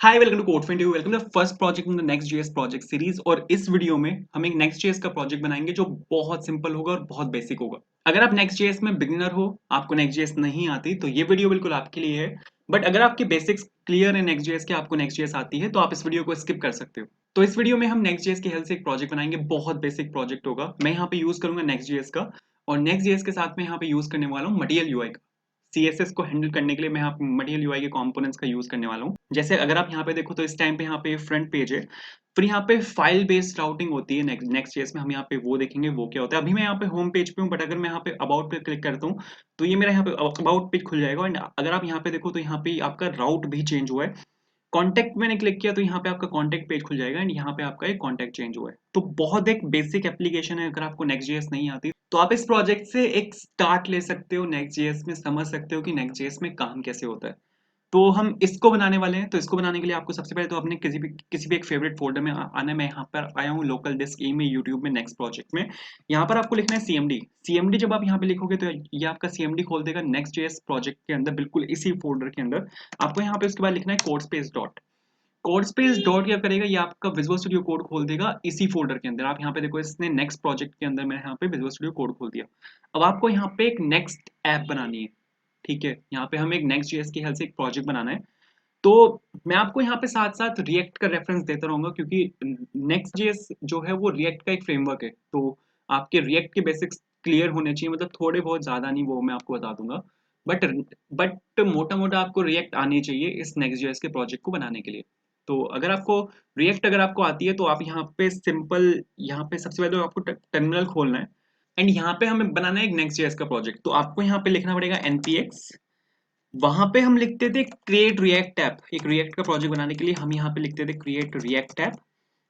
Hi welcome to code for welcome the first project in the Next JS project series. और इस video में हम एक next JS का प्रोजेक्ट बनाएंगे जो बहुत सिंपल होगा और बहुत बेसिक होगा। अगर आप नेक्स्ट जेएस में बिगिनर हो, आपको नेक्स्ट जेएस नहीं आती, तो ये वीडियो बिल्कुल आपके लिए है। बट अगर आपके बेसिक्स क्लियर है नेक्स्ट जेएस के, आपको नेक्स्ट जेएस आती है, तो आप इस वीडियो को स्किप कर सकते हो। तो इस वीडियो में हम नेक्स्ट जेएस की हेल्प से एक प्रोजेक्ट बनाएंगे। बहुत बेसिक प्रोजेक्ट होगा। मैं यहाँ पे यूज करूंगा नेक्स्ट जेएस का, और नेक्स्ट जेएस के साथ में यहाँ पे यूज करने वाला हूँ मटीरियल यूआई का। सीएसएस को हैंडल करने के लिए मैं यहाँ पे मटीरियल यूआई के कंपोनेंट्स का यूज करने वाला हूँ। जैसे अगर आप यहाँ पे देखो तो इस टाइम पे यहाँ पे फ्रंट पेज है, फिर यहाँ पे फाइल बेस्ड राउटिंग होती है नेक्स्ट जेएस में। हम यहाँ पे वो देखेंगे वो क्या होता है। अभी मैं यहाँ पे होम पेज पे हूँ, बट अगर मैं यहाँ पे अबाउट पे क्लिक करता हूँ तो ये मेरा यहाँ पे अबाउट पेज खुल जाएगा। एंड अगर आप यहाँ पे देखो तो यहाँ पे आपका राउट भी चेंज हुआ है। कॉन्टैक्ट मैंने क्लिक किया तो यहाँ पे आपका कॉन्टैक्ट पेज खुल जाएगा, एंड यहाँ पे आपका एक कॉन्टैक्ट चेंज हुआ है। तो बहुत एक बेसिक एप्लीकेशन है। अगर आपको नेक्स्ट जेएस नहीं आती तो आप इस प्रोजेक्ट से एक स्टार्ट ले सकते हो, नेक्स्ट जेएस में समझ सकते हो कि नेक्स्ट जेएस में काम कैसे होता है। तो हम इसको बनाने वाले हैं। तो इसको बनाने के लिए आपको सबसे पहले तो अपने किसी भी एक फेवरेट फोल्डर में आना है। मैं यहाँ पर आया हूँ लोकल डिस्क ई में, यूट्यूब में, नेक्स्ट प्रोजेक्ट में। यहाँ पर आपको लिखना है सीएमडी। सीएमडी जब आप यहाँ पे लिखोगे तो ये आपका सीएमडी खोल देगा नेक्स्ट जेएस प्रोजेक्ट के अंदर, बिल्कुल इसी फोल्डर के अंदर। आपको यहाँ पे उसके बाद लिखना है code space dot. Code space dot क्या करेगा, ये आपका विजुअल स्टूडियो कोड खोल देगा इसी फोल्डर के अंदर। आप यहाँ पे देखो, इसने नेक्स्ट प्रोजेक्ट के अंदर मैंने यहाँ पे विजुअल स्टूडियो कोड खोल दिया। अब आपको यहाँ पे एक नेक्स्ट ऐप बनानी है। ठीक है, यहाँ पे हमें एक नेक्स्ट जेएस की हेल्प से एक प्रोजेक्ट बनाना है। तो मैं आपको यहाँ पे साथ साथ रिएक्ट का रेफरेंस देता रहूंगा, क्योंकि नेक्स्ट जेएस जो है वो रिएक्ट का एक फ्रेमवर्क है। तो आपके रिएक्ट के बेसिक्स क्लियर होने चाहिए, मतलब थोड़े बहुत ज्यादा नहीं, वो मैं आपको बता दूंगा। बट बट मोटा मोटा आपको रिएक्ट आनी चाहिए इस नेक्स्ट जेएस के प्रोजेक्ट को बनाने के लिए। तो अगर आपको रिएक्ट अगर आपको आती है तो आप यहाँ पे सिंपल, यहाँ पे सबसे पहले तो आपको टर्मिनल खोलना है। एंड यहाँ पे हमें बनाना है एक नेक्स्ट जेएस का प्रोजेक्ट। तो आपको यहाँ पे लिखना पड़ेगा npx। वहां पे हम लिखते थे क्रिएट रिएक्ट ऐप। एक रिएक्ट का प्रोजेक्ट बनाने के लिए हम यहाँ पे लिखते थे क्रिएट रिएक्ट ऐप।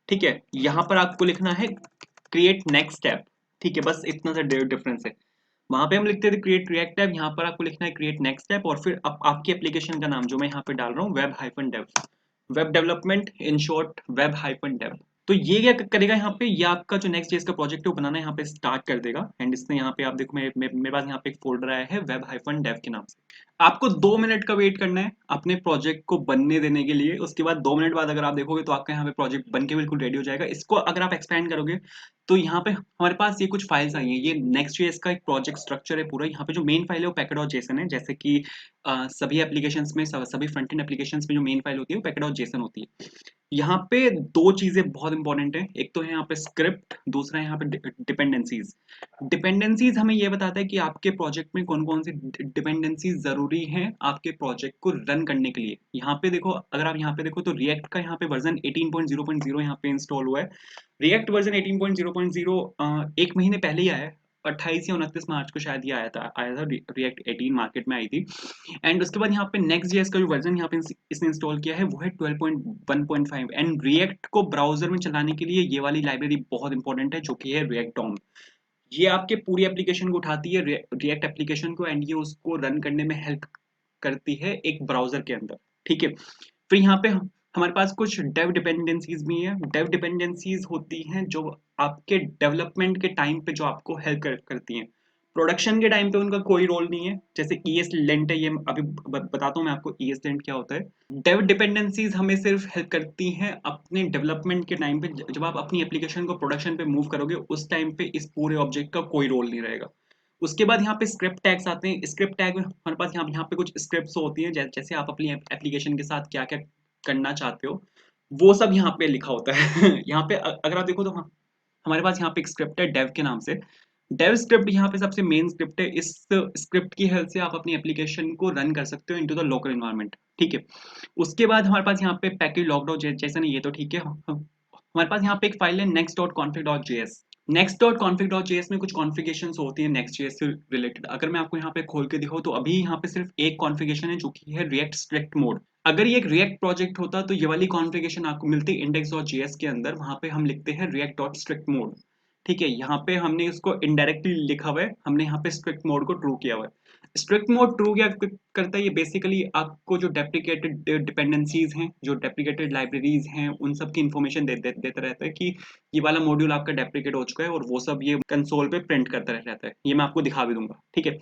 ठीक है, यहाँ पर आपको लिखना है क्रिएट नेक्स्ट ऐप। ठीक है, बस इतना सा डिफरेंस है। वहां पे हम लिखते थे क्रिएट रिएक्ट ऐप, यहाँ पर आपको लिखना है क्रिएट नेक्स्ट ऐप, और फिर आपकी एप्लीकेशन का नाम जो मैं यहाँ पे डाल रहा हूँ, web hyphen dev, web development, in short web hyphen dev. तो ये क्या करेगा, यहाँ पे ये आपका जो नेक्स्ट जेएस का प्रोजेक्ट है वो बनाना यहाँ पे स्टार्ट कर देगा। एंड इसने यहाँ पे आप देखो, मेरे पास यहाँ पे एक फोल्डर आया है वेब हाइफन डेव के नाम से। आपको 2 मिनट का वेट करना है अपने प्रोजेक्ट को बनने देने के लिए। उसके बाद 2 मिनट बाद अगर आप देखोगे तो आपका यहाँ पे प्रोजेक्ट बन के बिल्कुल रेडी हो जाएगा। इसको अगर आप एक्सपेंड करोगे तो यहाँ पे हमारे पास ये कुछ फाइल्स आई हैं। ये नेक्स्ट जेएस का एक प्रोजेक्ट स्ट्रक्चर है पूरा। यहाँ पे जो मेन फाइल है वो पैकेट.जेसन है। जैसे कि सभी एप्लीकेशंस में, सभी फ्रंट एंड एप्लीकेशंस में जो मेन फाइल होती है वो पैकेट.जेसन होती है। यहाँ पे दो चीजें बहुत इंपॉर्टेंट है। एक तो है यहाँ पे स्क्रिप्ट, दूसरा है यहाँ पे डिपेंडेंसीज। डिपेंडेंसीज हमें ये बताता है कि आपके प्रोजेक्ट में कौन कौन सी डिपेंडेंसीज जरूरी हैं आपके प्रोजेक्ट को रन करने के लिए। यहाँ पे देखो, अगर आप यहाँ पे देखो तो रिएक्ट का यहाँ पे वर्जन 18.0.0 यहाँ पे इंस्टॉल हुआ है। रिएक्ट वर्जन 18.0.0 एक महीने पहले ही आया है। 28 या 29 मार्च को शायद ये आया था रिएक्ट 18 मार्केट में आई थी। एंड उसके बाद यहाँ पे नेक्स्ट जेएस का जो वर्जन यहाँ पे इसने इंस्टॉल किया है वो है 12.1.5। एंड रिएक्ट को ब्राउजर में चलाने के लिए ये वाली लाइब्रेरी बहुत इंपॉर्टेंट है, जो कि है रिएक्ट डॉम। ये आपके पूरी एप्लीकेशन को उठाती है, रिएक्ट एप्लीकेशन को, एंड ये उसको रन करने में हेल्प करती है एक ब्राउजर के अंदर। ठीक है, फिर यहाँ पे हमारे पास कुछ डेव डिपेंडेंसीज भी हैं। डेव डिपेंडेंसीज होती हैं जो आपके डेवलपमेंट के टाइम पे जो आपको हेल्प करती हैं। प्रोडक्शन के टाइम पे उनका कोई रोल नहीं है। जैसे ईएस लेंट है, ये अभी बताता हूँ मैं आपको ईएस लेंट क्या होता है। डेव डिपेंडेंसीज हमें सिर्फ हेल्प करती हैं अपने डेवलपमेंट के टाइम पे। जब आप अपनी एप्लीकेशन को प्रोडक्शन पे मूव करोगे उस टाइम पे इस पूरे ऑब्जेक्ट का कोई रोल नहीं रहेगा। उसके बाद यहाँ पे स्क्रिप्ट टैग्स आते हैं। स्क्रिप्ट टैग में हमारे पास यहाँ पे कुछ स्क्रिप्ट्स होती हैं, जैसे आप अपनी एप्लीकेशन के साथ क्या क्या करना चाहते हो वो सब यहाँ पे लिखा होता है। यहाँ पे अगर आप देखो तो हाँ, हमारे पास यहाँ पे एक स्क्रिप्ट है डेव के नाम से। डेव स्क्रिप्ट यहाँ पे सबसे मेन स्क्रिप्ट है। इस स्क्रिप्ट की हेल्प से आप अपनी एप्लीकेशन को रन कर सकते हो इनटू द लोकल एनवायरनमेंट। ठीक है, उसके बाद हमारे पास यहाँ पे पैकेज लॉकडाउन जैसा नहीं, ये तो ठीक है। हमारे पास यहाँ पे एक फाइल है next.config.js। next.config.js में कुछ कॉन्फ़िगरेशंस होती हैं next.js से रिलेटेड। अगर मैं आपको यहाँ पे खोल के दिखाऊं तो अभी यहाँ पे सिर्फ एक कॉन्फ़िगरेशन है जो कि है रिएक्ट स्ट्रिक्ट मोड। अगर ये एक रिएक्ट प्रोजेक्ट होता तो ये वाली कॉन्फ़िगरेशन आपको मिलती index.js के अंदर। वहां पे हम लिखते हैं react.strict mode। ठीक है, यहाँ पे हमने इसको इनडायरेक्टली लिखा हुआ है, हमने यहाँ पे स्ट्रिक्ट मोड को ट्रू किया हुआ है। स्ट्रिक्ट मोड ट्रू क्या करता है, ये बेसिकली आपको जो डेप्रिकेटेड डिपेंडेंसीज हैं, जो डेप्रिकेटेड लाइब्रेरीज हैं, उन सब की इन्फॉर्मेशन देता रहता है कि ये वाला मॉड्यूल आपका डेप्रिकेट हो चुका है, और वो सब ये कंसोल पे प्रिंट करता रहता है। ये मैं आपको दिखा भी दूंगा, ठीक है।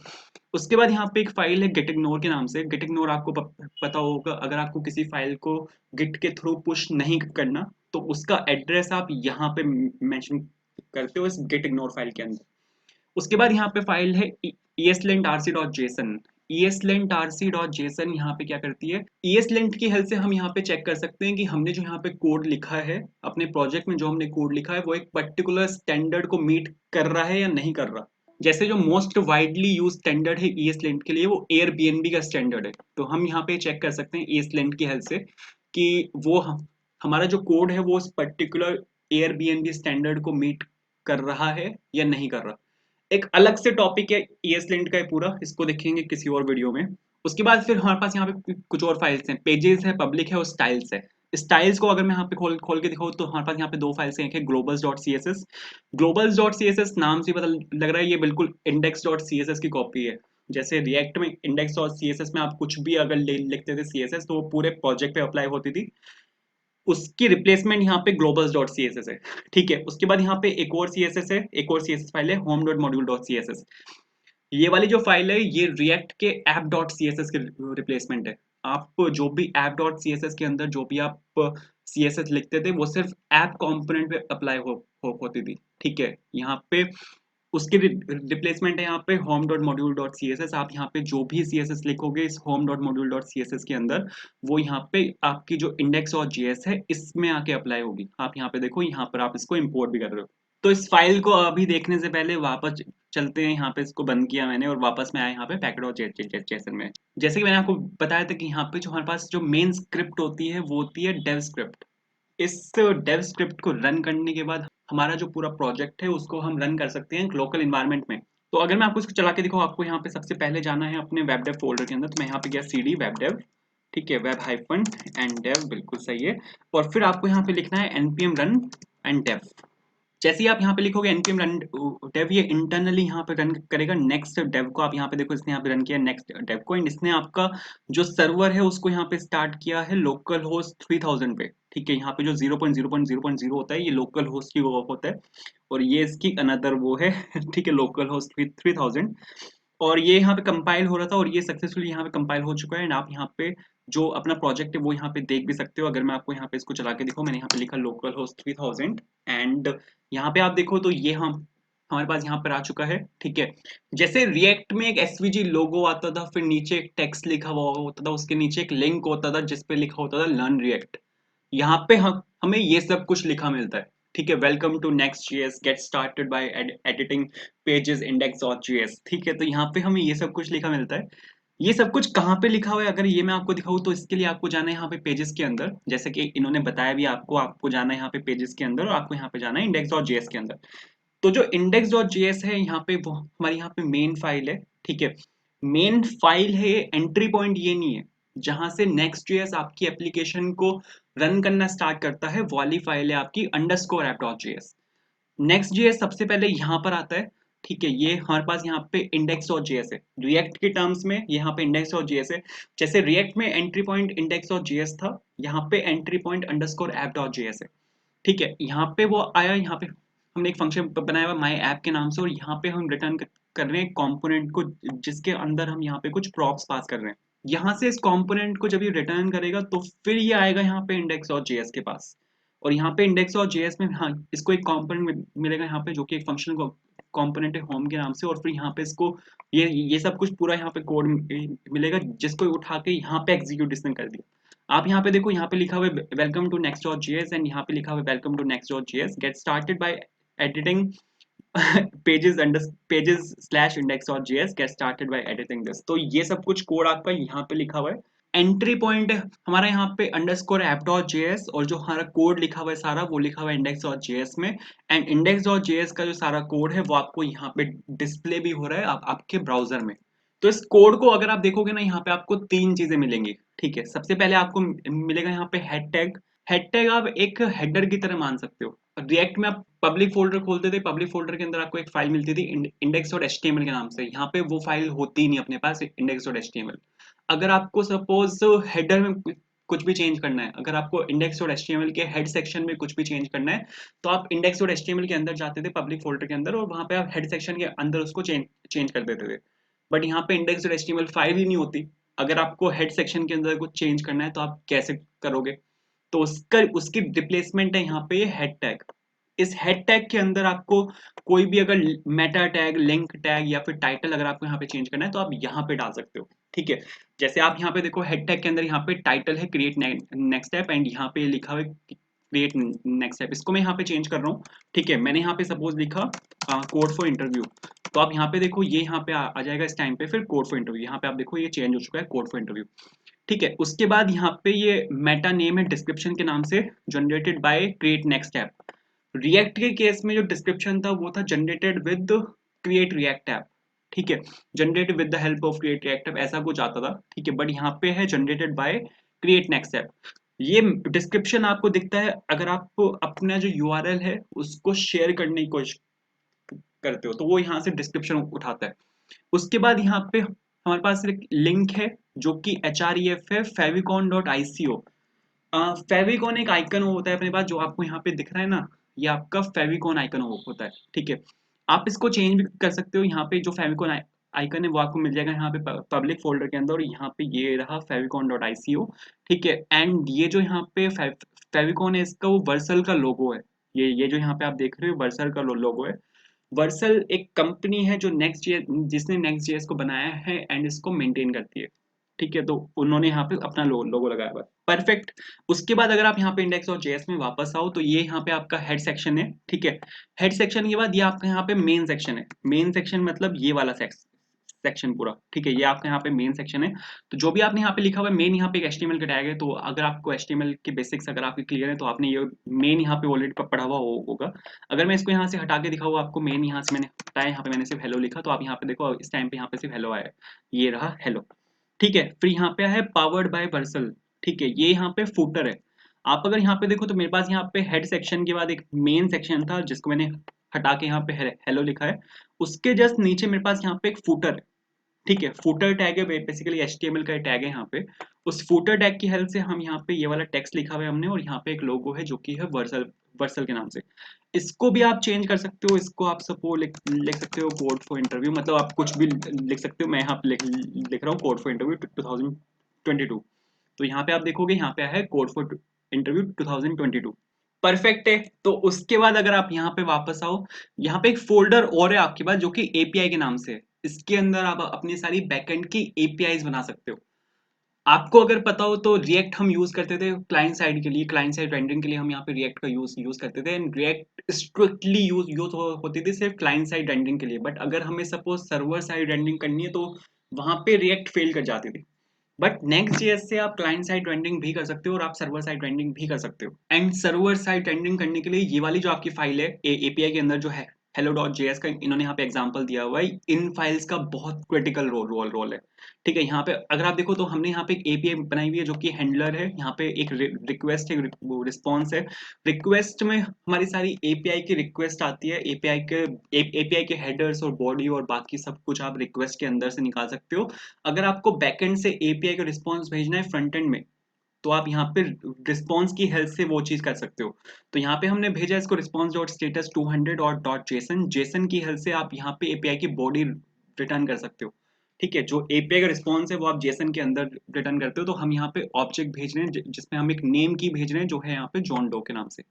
उसके बाद यहाँ पे एक फाइल है गिट इग्नोर के नाम से। गिट इग्नोर आपको पता होगा, अगर आपको किसी फाइल को गिट के थ्रू पुश नहीं करना, तो उसका एड्रेस आप यहाँ पे मेंशन करते हो इस गिट इग्नोर फाइल के अंदर। उसके बाद यहाँ पे फाइल है eslint.rc.json। eslint.rc.json यहाँ पे क्या करती है, eslint की हेल्प से हम यहाँ पे चेक कर सकते हैं कि हमने जो यहाँ पे कोड लिखा है अपने प्रोजेक्ट में, जो हमने कोड लिखा है वो एक पर्टिकुलर स्टैंडर्ड को मीट कर रहा है या नहीं कर रहा। जैसे जो मोस्ट वाइडली यूज स्टैंडर्ड है ESLint के लिए, वो एयरबीएनबी का स्टैंडर्ड है। तो हम यहाँ पे चेक कर सकते हैं ESLint की हेल्प से कि वो हमारा जो कोड है वो उस पर्टिकुलर एयरबीएनबी स्टैंडर्ड को मीट कर रहा है या नहीं कर रहा। एक अलग से टॉपिक है ESLint का, पूरा इसको देखेंगे किसी और वीडियो में। उसके बाद फिर हमारे पास यहाँ पे कुछ और फाइल्स हैं, पेजेस है, पब्लिक है और स्टाइल्स है। स्टाइल्स को अगर मैं यहाँ पे खोल खोल के दिखाऊँ तो हमारे पास यहाँ पे दो फाइल्स हैं, एक है globals.css। globals.css नाम से पता लग रहा है ये बिल्कुल index.css की कॉपी है। जैसे रिएक्ट में index.css में आप कुछ भी अगर लिखते थे CSS, तो वो पूरे प्रोजेक्ट पे अप्लाई होती थी। उसकी रिप्लेसमेंट यहाँ पे globals.css है, ठीक है। उसके बाद यहाँ पे एक और CSS है, एक और CSS फाइल है home.module.css। ये वाली जो फाइल है ये रिएक्ट के app.css के रिप्लेसमेंट है। आप जो भी app.css के अंदर जो भी आप CSS लिखते थे वो सिर्फ ऐप कंपोनेंट पे अप्लाई होती थी, ठीक है। यहाँ पे उसकी रिप्लेसमेंट है यहाँ पे home.module.css। आप यहाँ पे जो भी CSS लिखोगे इस home.module.css के अंदर, वो यहाँ पे आपकी जो index.js है इसमें आके अप्लाई होगी। आप यहाँ पे देखो, यहाँ पर आप इसको इंपोर्ट भी कर रहे हो। तो इस फाइल को अभी देखने से पहले वापस चलते हैं, यहाँ पे इसको बंद किया मैंने और वापस में आया यहाँ पे पैकेट.json में। जैसे कि मैंने आपको बताया था कि यहाँ पे जो हमारे पास जो मेन स्क्रिप्ट होती है वो होती है डेव स्क्रिप्ट। इस डेव स्क्रिप्ट को रन करने के बाद हमारा जो पूरा प्रोजेक्ट है उसको हम रन कर सकते हैं लोकल इन्वायरमेंट में। तो अगर मैं आपको इसको चला के दिखाऊं, आपको यहाँ पे सबसे पहले जाना है अपने वेब डेव फोल्डर के अंदर। तो मैं यहाँ पे गया cd वेब डेव, ठीक है, वेब हाइफन एंड डेव, बिल्कुल सही है। और फिर आपको यहाँ पे लिखना है npm run and dev। जैसे ही आप यहाँ पे लिखोगे npm run dev, ये इंटरनली यहाँ पे रन करेगा नेक्स्ट डेव को। आप यहाँ पे देखो, इसने यहाँ पे रन किया नेक्स्ट डेव को, एंड इसने आपका जो सर्वर है उसको यहाँ पे स्टार्ट किया है लोकल होस्ट 3000 पे, ठीक है। यहाँ पे जो 0.0.0.0 होता है ये लोकल होस्ट की वो होता है, और ये इसकी अनदर वो है ठीक है, लोकल होस्ट 3000। और ये यहाँ पे कंपाइल हो रहा था और ये सक्सेसफुली यहाँ पे कंपाइल हो चुका है। एंड आप यहाँ पे जो अपना प्रोजेक्ट है वो यहाँ पे देख भी सकते हो। अगर मैं आपको यहाँ पे इसको चला के दिखाऊं, मैंने यहाँ पे लिखा लोकल होस्ट 3000, एंड यहाँ पे आप देखो तो ये हम हमारे पास यहाँ पर आ चुका है, ठीक है। जैसे रिएक्ट में एक एसवीजी लोगो आता था, फिर नीचे एक टेक्स्ट लिखा हुआ होता था, उसके नीचे एक लिंक होता था जिसपे लिखा होता था लर्न रिएक्ट। यहाँ पे हमें ये सब कुछ लिखा मिलता है, ठीक है। Welcome to Next JS, get started by editing pages index.js, ठीक है। तो यहाँ पे हमें ये सब कुछ लिखा मिलता है। ये सब कुछ कहाँ पे लिखा हुआ है अगर ये मैं आपको दिखाऊँ, तो इसके लिए आपको जाना है यहाँ पे पेजेस के अंदर, जैसे कि इन्होंने बताया भी आपको। आपको जाना है यहाँ पे पेजेस के अंदर और आपको यहाँ पे जाना है index.js के अंदर। तो जो index.js है यहाँ पे वो हमारी यहाँ पे मेन फाइल है, ठीक है। मेन फाइल है, एंट्री पॉइंट ये नहीं है। जहां से Next.js आपकी एप्लीकेशन को रन करना स्टार्ट करता है, वाली फाइल है आपकी _app.js। Next.js सबसे पहले यहाँ पर आता है, ठीक है। ये हमारे पास यहाँ पे index.js है। रिएक्ट के टर्म्स में यहाँ पे index.js है। जैसे रिएक्ट में एंट्री पॉइंट index.js था, यहाँ पे एंट्री पॉइंट _app.js है, ठीक है। यहाँ पे वो आया, यहाँ पे हमने एक फंक्शन बनाया हुआ माई ऐप के नाम से, और यहाँ पे हम रिटर्न कर रहे हैं कंपोनेंट को जिसके अंदर हम यहाँ पे कुछ प्रॉप्स पास कर रहे हैं। यहाँ से इस कंपोनेंट को जब ये रिटर्न करेगा तो फिर ये आएगा यहाँ पे index.js के पास, और यहाँ पे index.js में हाँ इसको एक कंपोनेंट मिलेगा यहाँ पे, जो कि एक फंक्शनल कंपोनेंट है होम के नाम से। और फिर यहाँ पे इसको ये सब कुछ पूरा यहाँ पे कोड मिलेगा, जिसको उठा के यहाँ पे एग्जीक्यूट इसने कर दिया। आप यहाँ पे देखो, यहाँ पे लिखा हुआ है वेलकम टू next.js, एंड यहाँ पे लिखा हुआ है welcome to next.js, get started by editing pages/index.js, get started by editing this। तो ये सब कुछ कोड आपका यहाँ पे लिखा हुआ है। एंट्री पॉइंट हमारा यहाँ पे _app.js, और जो हमारा कोड लिखा हुआ है सारा वो लिखा हुआ है index.js में। एंड index.js का जो सारा कोड है वो आपको यहाँ पे डिस्प्ले भी हो रहा है आपके ब्राउजर में। तो इस कोड को अगर आप देखोगे ना, यहाँ पे आपको तीन चीजें मिलेंगी, ठीक है। सबसे पहले आपको मिलेगा यहाँ पे हेड टैग। हेड टैग आप एक हेडर की तरह मान सकते हो। रिएक्ट में आप पब्लिक फोल्डर खोलते थे, पब्लिक फोल्डर के अंदर आपको एक फाइल मिलती थी index.html के नाम से। यहाँ पे वो फाइल होती ही नहीं अपने पास index.html। अगर आपको सपोज हेडर में कुछ भी चेंज करना है, अगर आपको index.html के हेड सेक्शन में कुछ भी चेंज करना है, तो आप index.html के अंदर जाते थे पब्लिक फोल्डर के अंदर, और वहां पे आप हेड सेक्शन के अंदर उसको चेंज कर देते थे। बट यहाँ पे index.html फाइल ही नहीं होती। अगर आपको हेड सेक्शन के अंदर कुछ चेंज करना है तो आप कैसे करोगे? तो उसका उसकी रिप्लेसमेंट है यहाँ पे हेड टैग। इस हेड टैग के अंदर आपको कोई भी अगर मेटा टैग, लिंक टैग या फिर टाइटल अगर आपको यहाँ पे चेंज करना है तो आप यहाँ पे डाल सकते हो। ठीक है, जैसे आप यहाँ पे देखो हेड टैग के अंदर यहाँ पे टाइटल है क्रिएट नेक्स्ट स्टेप, एंड यहाँ पे लिखा हुआ है क्रिएट नेक्स्ट स्टेप। इसको मैं यहाँ पे चेंज कर रहा हूँ। ठीक है, मैंने यहाँ पे सपोज लिखा कोड फॉर इंटरव्यू, तो आप यहाँ पे देखो ये यहाँ पे आ जाएगा इस टाइम पे, फिर कोड फॉर इंटरव्यू यहाँ पे आप देखो ये चेंज हो चुका है कोड फॉर इंटरव्यू। ठीक है, उसके बाद यहाँ पे ये मेटा नेम है डिस्क्रिप्शन के नाम से, generated by create next app. React के केस में जो डिस्क्रिप्शन था वो था generated with create react app. ठीक है, generated with the help of create react app ऐसा कुछ आता था। ठीक है, बट यहाँ पे है generated by create next app. ये डिस्क्रिप्शन आपको दिखता है अगर आप अपना जो यूआरएल है उसको शेयर करने की कोशिश करते हो, तो वो यहाँ से डिस्क्रिप्शन उठाता है। उसके बाद यहाँ पे हमारे पास एक लिंक है जो कि href है favicon.ico। फेविकॉन एक आइकन होता है अपने पास जो आपको यहाँ पे दिख रहा है ना, ये आपका फेविकॉन आइकन होता है। ठीक है, आप इसको चेंज भी कर सकते हो। यहाँ पे जो फेविकॉन आइकन है वो आपको मिल जाएगा यहाँ पे पब्लिक फोल्डर के अंदर, और यहाँ पे ये रहा favicon.ico। ठीक है, एंड ये जो यहाँ पे फेविकॉन है इसका वो वर्सल का लोगो है। ये जो यहाँ पे आप देख रहे हो वर्सल का लोगो है। वर्सल एक कंपनी है जो नेक्स्ट जेएस, जिसने नेक्स्ट जेएस को बनाया है एंड इसको मेंटेन करती है। ठीक है, तो उन्होंने यहाँ पे अपना लोगो लगाया हुआ है। परफेक्ट। उसके बाद अगर आप यहाँ पे इंडेक्स और जेएस में वापस आओ तो ये यहाँ पे आपका हेड सेक्शन है। ठीक है, हेड सेक्शन के बाद ये आपका यहाँ पे मेन सेक्शन है। मेन सेक्शन मतलब ये वाला सेक्शन पूरा। ठीक है, ये आपका यहाँ पे मेन सेक्शन है। तो जो भी आपने यहाँ पे लिखा हुआ है मेन, यहाँ पे एक एचटीएमएल का टैग है, तो अगर आपको एचटीएमएल के बेसिक्स अगर आपके क्लियर है तो आपने ये मेन यहाँ पे ऑलरेडी पढ़ा हुआ होगा। अगर मैं इसको यहाँ से हटा के दिखाऊँ आपको, मेन यहाँ से मैंने हटाया, यहाँ पे मैंने सिर्फ हेलो लिखा, तो आप यहाँ पे देखो इस टाइम पे यहाँ पे सिर्फ हेलो आया है, ये रहा हेलो। ठीक है, फिर यहाँ पे है पावर्ड बाय वर्सल। ठीक है, ये यहाँ पे फूटर है। आप अगर यहाँ पे देखो तो मेरे पास यहाँ पे हेड सेक्शन के बाद एक मेन सेक्शन था जिसको मैंने हटा के यहाँ पे हेलो लिखा है। उसके जस्ट नीचे मेरे पास यहाँ पे एक फूटर है। ठीक है, फूटर टैग है, बेसिकली एचटीएमएल का टैग है यहाँ पे। उस फूटर टैग की हेल्प से हम यहाँ पे ये वाला टेक्स्ट लिखा हुआ है हमने, और यहाँ पे एक लोगो है जो कि है वर्सल वर्सल के नाम से। इसको भी आप चेंज कर सकते हो, इसको आप सपोज लिख सकते हो कोड फॉर इंटरव्यू, मतलब आप कुछ भी लिख सकते हो। मैं यहाँ पे लिख रहा हूँ कोड फॉर इंटरव्यू 2022। तो यहाँ पे आप देखोगे यहाँ पे है कोड फॉर इंटरव्यू 2022। परफेक्ट है। तो उसके बाद अगर आप यहाँ पे वापस आओ, यहाँ पे एक फोल्डर और है आपके पास जो कि एपीआई के नाम से है। इसके अंदर आप अपनी सारी बैकएंड की एपीआईज बना सकते हो। आपको अगर पता हो तो रिएक्ट हम यूज करते थे क्लाइंट साइड के लिए, क्लाइंट साइड रेंडरिंग के लिए हम यहाँ पे रिएक्ट का यूज करते थे, एंड रिएक्ट स्ट्रिक्टली यूज होती थी सिर्फ क्लाइंट साइड रेंडरिंग के लिए। बट अगर हमें सपोज सर्वर साइड रेंडरिंग करनी है तो वहां पे रिएक्ट फेल कर जाती थी। बट नेक्स्ट जेएस से आप क्लाइंट साइड रेंडरिंग भी कर सकते हो और आप सर्वर साइड रेंडरिंग भी कर सकते हो। एंड सर्वर साइड रेंडरिंग करने के लिए ये वाली जो आपकी फाइल है एपीआई के अंदर जो है hello.js का, इन्होंने यहाँ पे एग्जांपल दिया हुआ है। इन फाइल्स का बहुत क्रिटिकल रोल है। ठीक है, यहाँ पे अगर आप देखो तो हमने यहाँ पे एक एपीआई बनाई हुई है जो कि हैंडलर है। यहाँ पे एक रिक्वेस्ट है, रिस्पॉन्स है। रिक्वेस्ट में हमारी सारी एपीआई की रिक्वेस्ट आती है। एपीआई के हेडर्स और बॉडी और बाकी सब कुछ आप रिक्वेस्ट के अंदर से निकाल सकते हो। अगर आपको बैकएंड से एपीआई का रिस्पॉन्स भेजना है फ्रंट एंड में, तो आप यहाँ पे रिस्पॉन्स की हेल्प से वो चीज कर सकते हो। तो यहाँ पे हमने भेजा इसको रिस्पॉन्स डॉट स्टेटस 200 और डॉट जेसन। जेसन की हेल्प से आप यहाँ पे एपीआई की बॉडी रिटर्न कर सकते हो। ठीक है, जो एपीआई का रिस्पॉन्स है वो आप जेसन के अंदर रिटर्न करते हो। तो हम यहाँ पे ऑब्जेक्ट भेज रहे हैं जिसमें हम एक नेम की भेज रहे हैं जो है यहाँ पे जॉन डो के नाम से।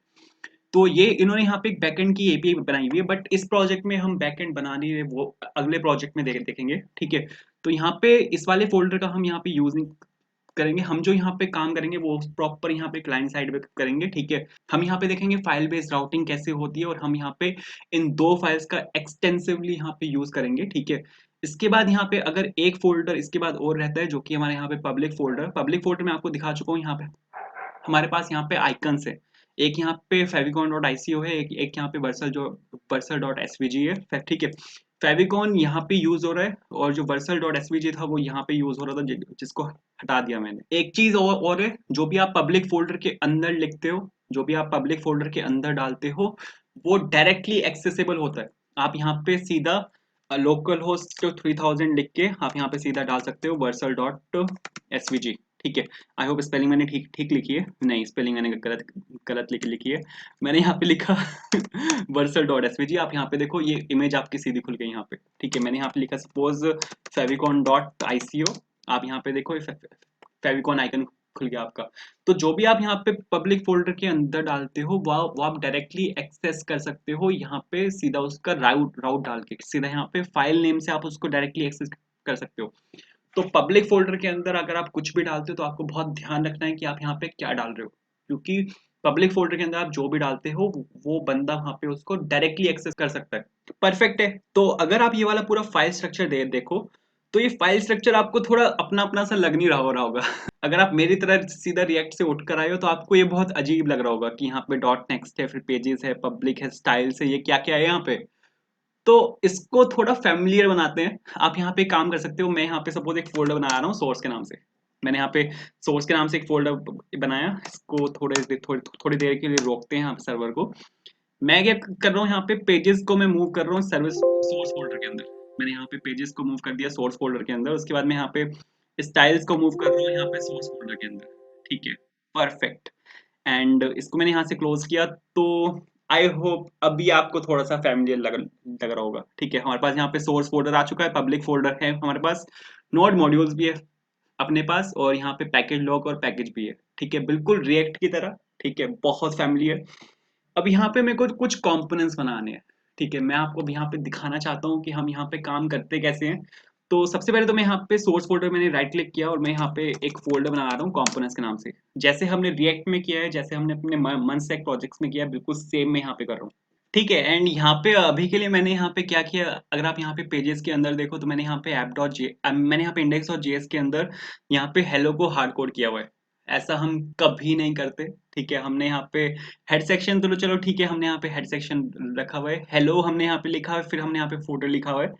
तो ये इन्होंने यहाँ पे एक बैकएंड की एपीआई बनाई हुई है, बट इस प्रोजेक्ट में हम बैकएंड बना नहीं रहे, वो अगले प्रोजेक्ट में देखेंगे। ठीक है, तो यहाँ पे इस वाले फोल्डर का हम यहाँ पे यूज नहीं करेंगे। हम जो यहाँ पे काम करेंगे वो प्रॉपर यहाँ पे क्लाइंट साइड पे करेंगे। ठीक है, हम यहाँ पे देखेंगे फाइल बेस्ड राउटिंग कैसे होती है, और हम यहाँ पे इन दो फाइल्स का एक्सटेंसिवली यहाँ पे यूज करेंगे। ठीक है, इसके बाद यहाँ पे अगर एक फोल्डर इसके बाद और रहता है जो कि हमारे यहाँ पे पब्लिक फोल्डर में आपको दिखा चुका हूँ। यहाँ पे हमारे पास यहाँ पे आइकन्स है, एक यहाँ पे favicon.ico है, एक यहाँ पे vercel.svg है। ठीक है, फेविकॉन यहाँ पे यूज हो रहा है, और जो vercel.svg था वो यहाँ पे यूज हो रहा था जिसको हटा दिया मैंने। एक चीज और है, जो भी आप पब्लिक फोल्डर के अंदर लिखते हो जो भी आप पब्लिक फोल्डर के अंदर डालते हो वो डायरेक्टली एक्सेसिबल होता है। आप यहाँ पे सीधा लोकल होस्ट 3000 लिख के आप यहाँ पे सीधा डाल सकते हो versal.svg। ठीक है, आई होप स्पेलिंग मैंने ठीक ठीक लिखी है, नहीं स्पेलिंग मैंने गलत गलत लिखी है। मैंने यहाँ पे लिखा versal.svg। आप यहाँ पे देखो ये इमेज आपकी सीधी खुल गई यहाँ पे। ठीक है, मैंने यहाँ पे लिखा सपोज favicon.ico। आप यहाँ पे देखो फेविकॉन आइकन खुल गया आपका। तो जो भी आप यहाँ पे पब्लिक फोल्डर के अंदर डालते हो वो आप डायरेक्टली एक्सेस कर सकते हो यहाँ पे सीधा उसका राउट राउट डाल के, सीधा यहाँ पे फाइल नेम से आप उसको डायरेक्टली एक्सेस कर सकते हो। तो पब्लिक फोल्डर के अंदर अगर आप कुछ भी डालते हो तो आपको बहुत ध्यान रखना है कि आप यहाँ पे क्या डाल रहे हो, क्योंकि पब्लिक फोल्डर के अंदर आप जो भी डालते हो वो बंदा वहां पे उसको डायरेक्टली एक्सेस कर सकता है। परफेक्ट है। तो अगर आप ये वाला पूरा फाइल स्ट्रक्चर देखो तो ये फाइल स्ट्रक्चर आपको थोड़ा अपना अपना सा लग नहीं रहा होगा। अगर आप मेरी तरह सीधा रिएक्ट से उठ कर आए हो तो आपको ये बहुत अजीब लग रहा होगा कि यहाँ पे डॉट नेक्स्ट है, फिर पेजेस है, पब्लिक है, स्टाइल्स है, ये क्या क्या है यहाँ पे। तो इसको थोड़ा फैमिलियर बनाते हैं। आप यहाँ पे काम कर सकते हो। मैं यहाँ पे सपोज एक फोल्डर बना रहा हूँ सोर्स के नाम से। मैंने यहाँ पे सोर्स के नाम से एक फोल्डर बनाया। इसको थोड़ी देर के लिए रोकते हैं यहाँ पे सर्वर को। मैं क्या कर रहा हूँ, यहाँ पे पेजेस को मैं मूव कर रहा हूँ सर्विस सोर्स फोल्डर के अंदर। मैंने यहाँ पे पेजेस को मूव कर दिया सोर्स फोल्डर के अंदर। उसके बाद मैं यहाँ पे स्टाइल्स को मूव कर रहा हूँ यहाँ पे सोर्स फोल्डर के अंदर। ठीक है, परफेक्ट। एंड इसको मैंने यहाँ से क्लोज किया। तो आई होप अभी आपको थोड़ा सा फैमिलियर लग रहा होगा। ठीक है, हमारे पास यहाँ पे सोर्स फोल्डर आ चुका है, पब्लिक फोल्डर है हमारे पास, नोड मॉड्यूल्स भी है अपने पास, और यहाँ पे पैकेज लॉग और पैकेज भी है। ठीक है, बिल्कुल रिएक्ट की तरह। ठीक है, बहुत फैमिलियर। अब यहाँ पे मेरे को कुछ कंपोनेंट्स बनाने हैं। ठीक है, मैं आपको अब यहाँ पे दिखाना चाहता हूँ कि हम यहाँ पे काम करते कैसे हैं। तो सबसे पहले तो मैं यहाँ पे सोर्स फोल्डर मैंने राइट क्लिक किया और मैं यहाँ पे एक फोल्डर बना रहा हूँ कंपोनेंट्स के नाम से। जैसे हमने रिएक्ट में किया है, जैसे हमने अपने मनस्टैक प्रोजेक्ट्स में किया है, बिल्कुल सेम मैं यहाँ पे कर रहा हूँ। ठीक है, एंड यहाँ पे अभी के लिए मैंने यहाँ पे क्या किया, अगर आप यहाँ पे पेजेस के अंदर देखो तो मैंने यहाँ पे मैंने यहाँ पे इंडेक्स और जेएस के अंदर यहाँ पे हेलो को हार्ड कोड किया हुआ है। ऐसा हम कभी नहीं करते। ठीक है, हमने यहाँ पे हेड सेक्शन तो चलो ठीक है, हमने यहाँ पे हेड सेक्शन रखा हुआ है, हेलो हमने यहाँ पे लिखा है, फिर हमने यहाँ पे फोल्डर लिखा हुआ है।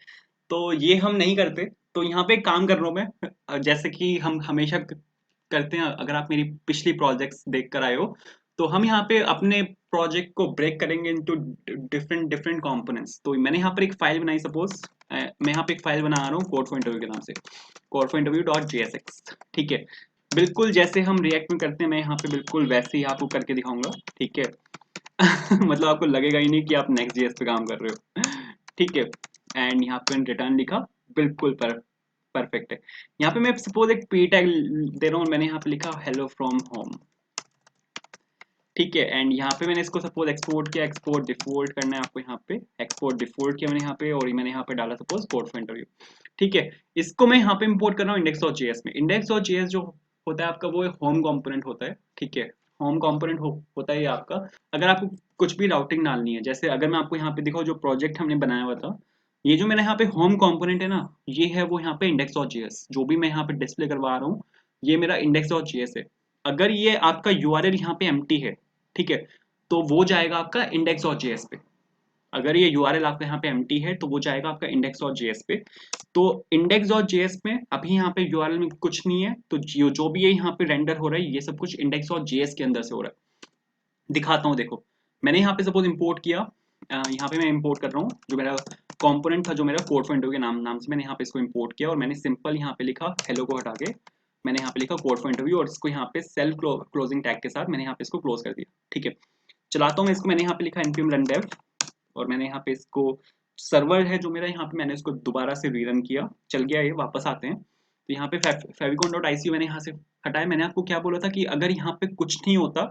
तो ये हम नहीं करते। तो यहाँ पे एक काम कर रहा हूँ मैं, जैसे कि हम हमेशा करते हैं। अगर आप मेरी पिछली प्रोजेक्ट्स देख कर आए हो तो हम यहाँ पे अपने प्रोजेक्ट को ब्रेक करेंगे इनटू डिफरेंट डिफरेंट कंपोनेंट्स। तो मैंने यहाँ पर एक फाइल बनाई सपोज, मैं यहाँ पे एक फाइल बना रहा हूँ कोड फॉर इंटरव्यू के नाम से, code for interview dot JSX. ठीक है, बिल्कुल जैसे हम रिएक्ट में करते हैं मैं यहाँ पे बिल्कुल वैसे ही आपको करके दिखाऊंगा। ठीक है, मतलब आपको लगेगा ही नहीं कि आप नेक्स्ट जेएस पे काम कर रहे हो। ठीक है, एंड यहाँ पे रिटर्न लिखा, बिल्कुल परफेक्ट है। यहाँ पे मैं सपोज एक पी टैग दे रहा हूँ, मैंने यहाँ पे लिखा हेलो फ्रॉम होम। ठीक है, एंड यहाँ पे मैंने इसको सपोज एक्सपोर्ट किया, एक्सपोर्ट डिफॉल्ट करना है आपको यहाँ पे, एक्सपोर्ट डिफॉल्ट किया मैंने यहाँ पे, और मैंने यहाँ पे डाला सपोज कोड फॉर इंटरव्यू। ठीक है, इसको मैं यहाँ पे इंपोर्ट कर रहा हूँ इंडेक्स डॉट जेएस में। इंडेक्स डॉट जेएस जो होता है आपका वो एक होम कंपोनेंट होता है। ठीक है, होम कंपोनेंट होता है ये आपका। अगर आपको कुछ भी राउटिंग डालनी है, जैसे अगर मैं आपको यहाँ पे दिखाऊँ जो प्रोजेक्ट हमने बनाया हुआ था, ये जो मैंने यहाँ पे होम कंपोनेंट है ना, ये है वो यहाँ पे इंडेक्स डॉट जेएस। जो भी मैं यहाँ पे डिस्प्ले करवा रहा हूँ ये मेरा इंडेक्स डॉट जेएस है। अगर ये आपका यूआरएल यहाँ पे एम्प्टी है, ठीक है, तो वो जाएगा आपका इंडेक्स डॉट जेएस पे। अगर ये यूआरएल आपका यहाँ पे एम्प्टी है तो वो जाएगा आपका इंडेक्स डॉट जेएस पे। तो इंडेक्स डॉट जेएस में अभी यहाँ पे यूआरएल में कुछ नहीं है, तो जो भी ये यहाँ पे रेंडर हो रहा है ये सब कुछ इंडेक्स डॉट जेएस के अंदर से हो रहा है। दिखाता हूँ, देखो मैंने यहाँ पे सपोज इंपोर्ट किया, यहाँ पे मैं इंपोर्ट कर रहा हूँ जो मेरा कंपोनेंट था, जो मेरा कोड फॉर इंटरव्यू के नाम से मैंने यहाँ पे इसको इंपोर्ट किया, और मैंने सिंपल यहाँ पे लिखा हेलो को हटा के मैंने यहाँ पे लिखा कोड फॉर इंटरव्यू, और इसको यहाँ पे सेल्फ क्लोजिंग टैग के साथ मैंने यहाँ पे इसको क्लोज कर दिया। ठीक है, चलाता हूँ मैं इसको। मैंने यहाँ पे लिखा npm run dev, और मैंने यहाँ पे इसको सर्वर है जो मेरा, यहाँ पे मैंने इसको दोबारा से रीरन किया, चल गया ये। वापस आते हैं तो यहाँ पे favicon.ico मैंने यहाँ से हटाया। मैंने आपको क्या बोला था कि अगर यहाँ पे कुछ नहीं होता,